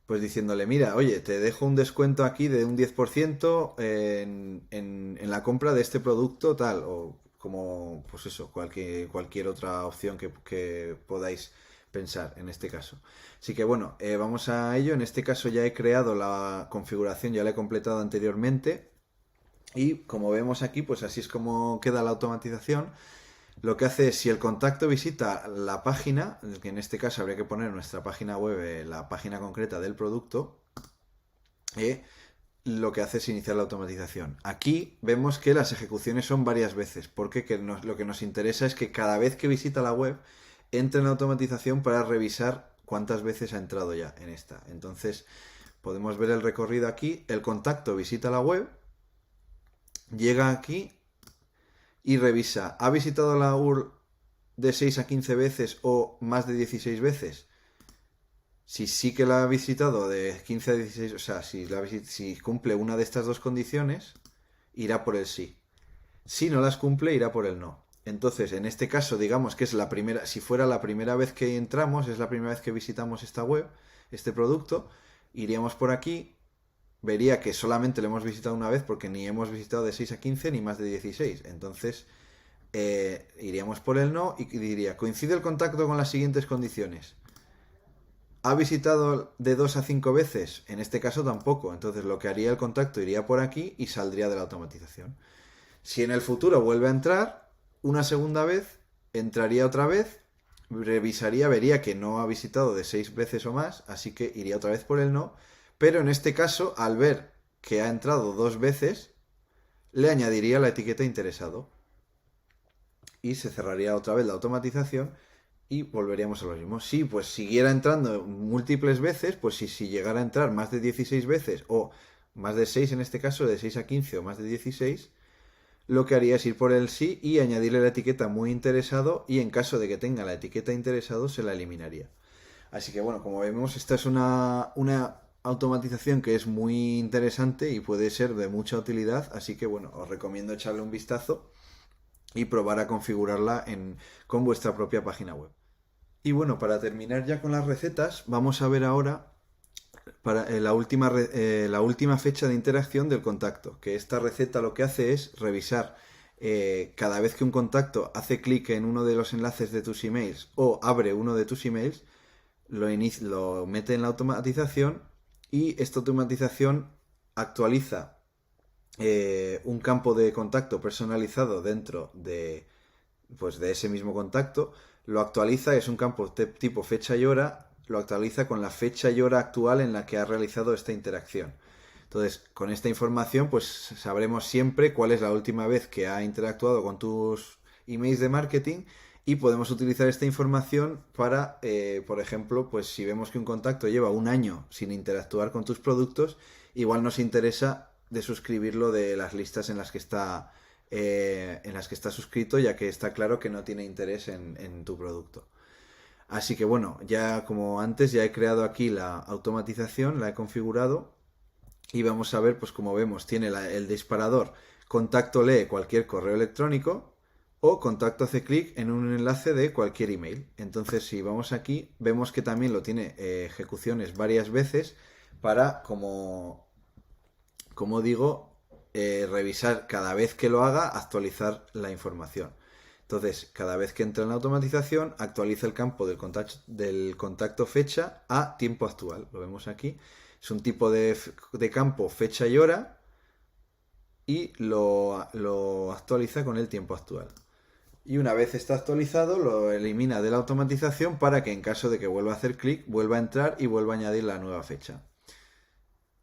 pues diciéndole, mira, oye, te dejo un descuento aquí de un 10% en la compra de este producto tal, o como, pues eso, cualquier otra opción que podáis pensar en este caso. Así que bueno, vamos a ello. En este caso ya he creado la configuración, ya la he completado anteriormente. Y como vemos aquí, pues así es como queda la automatización. Lo que hace es, si el contacto visita la página, que en este caso habría que poner en nuestra página web la página concreta del producto, lo que hace es iniciar la automatización. Aquí vemos que las ejecuciones son varias veces, porque lo que nos interesa es que cada vez que visita la web, entre en la automatización para revisar cuántas veces ha entrado ya en esta. Entonces, podemos ver el recorrido aquí. El contacto visita la web, llega aquí y revisa, ¿ha visitado la URL de 6 a 15 veces o más de 16 veces? Si sí que la ha visitado de 15 a 16, o sea, si cumple una de estas dos condiciones, irá por el sí. Si no las cumple, irá por el no. Entonces, en este caso, digamos que es la primera, si fuera la primera vez que entramos, es la primera vez que visitamos esta web, este producto, iríamos por aquí, vería que solamente lo hemos visitado una vez porque ni hemos visitado de 6 a 15 ni más de 16. Entonces, iríamos por el no y diría, ¿coincide el contacto con las siguientes condiciones? ¿Ha visitado de 2 a 5 veces? En este caso tampoco. Entonces lo que haría el contacto iría por aquí y saldría de la automatización. Si en el futuro vuelve a entrar una segunda vez, entraría otra vez, revisaría, vería que no ha visitado de 6 veces o más, así que iría otra vez por el no. Pero en este caso, al ver que ha entrado 2 veces, le añadiría la etiqueta interesado. Y se cerraría otra vez la automatización y volveríamos a lo mismo. Si pues siguiera entrando múltiples veces, pues si llegara a entrar más de 16 veces o más de 6 en este caso, de 6 a 15 o más de 16, lo que haría es ir por el sí y añadirle la etiqueta muy interesado, y en caso de que tenga la etiqueta interesado se la eliminaría. Así que bueno, como vemos, esta es una automatización que es muy interesante y puede ser de mucha utilidad, así que bueno, os recomiendo echarle un vistazo y probar a configurarla con vuestra propia página web. Y bueno, para terminar ya con las recetas, vamos a ver ahora la última fecha de interacción del contacto, que esta receta lo que hace es revisar cada vez que un contacto hace clic en uno de los enlaces de tus emails o abre uno de tus emails, lo mete en la automatización, y esta automatización actualiza un campo de contacto personalizado dentro pues de ese mismo contacto, lo actualiza, es un campo tipo fecha y hora, lo actualiza con la fecha y hora actual en la que ha realizado esta interacción. Entonces, con esta información, pues sabremos siempre cuál es la última vez que ha interactuado con tus emails de marketing y podemos utilizar esta información para, por ejemplo, pues si vemos que un contacto lleva un año sin interactuar con tus productos, igual nos interesa de suscribirlo de las listas en las que está suscrito, ya que está claro que no tiene interés en tu producto. Así que bueno, ya como antes, ya he creado aquí la automatización, la he configurado y vamos a ver, pues como vemos, tiene el disparador, contacto lee cualquier correo electrónico o contacto hace clic en un enlace de cualquier email. Entonces, si vamos aquí, vemos que también lo tiene ejecuciones varias veces para, como digo, revisar cada vez que lo haga, actualizar la información. Entonces, cada vez que entra en la automatización, actualiza el campo del contacto fecha a tiempo actual. Lo vemos aquí. Es un tipo de campo fecha y hora y lo actualiza con el tiempo actual. Y una vez está actualizado, lo elimina de la automatización para que en caso de que vuelva a hacer clic, vuelva a entrar y vuelva a añadir la nueva fecha.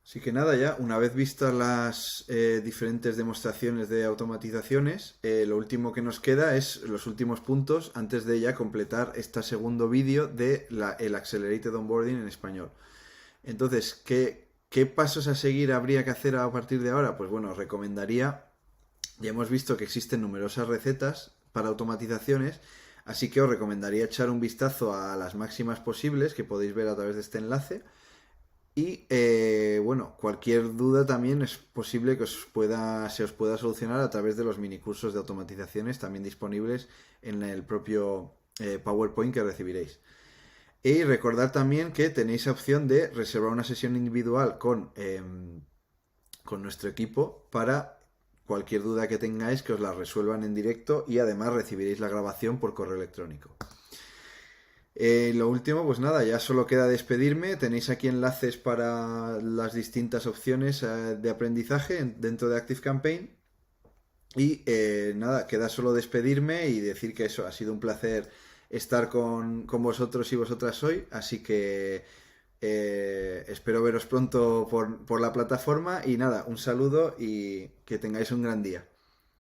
Así que nada, ya una vez vistas las diferentes demostraciones de automatizaciones, lo último que nos queda es los últimos puntos antes de ya completar este segundo vídeo de el Accelerated Onboarding en español. Entonces, ¿qué pasos a seguir habría que hacer a partir de ahora? Pues bueno, os recomendaría, ya hemos visto que existen numerosas recetas para automatizaciones, así que os recomendaría echar un vistazo a las máximas posibles que podéis ver a través de este enlace. Y bueno, cualquier duda también es posible que se os pueda solucionar a través de los minicursos de automatizaciones también disponibles en el propio PowerPoint que recibiréis. Y recordad también que tenéis opción de reservar una sesión individual con nuestro equipo para cualquier duda que tengáis, que os la resuelvan en directo y además recibiréis la grabación por correo electrónico. Lo último, pues nada, ya solo queda despedirme. Tenéis aquí enlaces para las distintas opciones de aprendizaje dentro de ActiveCampaign. Y nada, queda solo despedirme y decir que eso, ha sido un placer estar con vosotros y vosotras hoy. Así que espero veros pronto por la plataforma. Y nada, un saludo y que tengáis un gran día.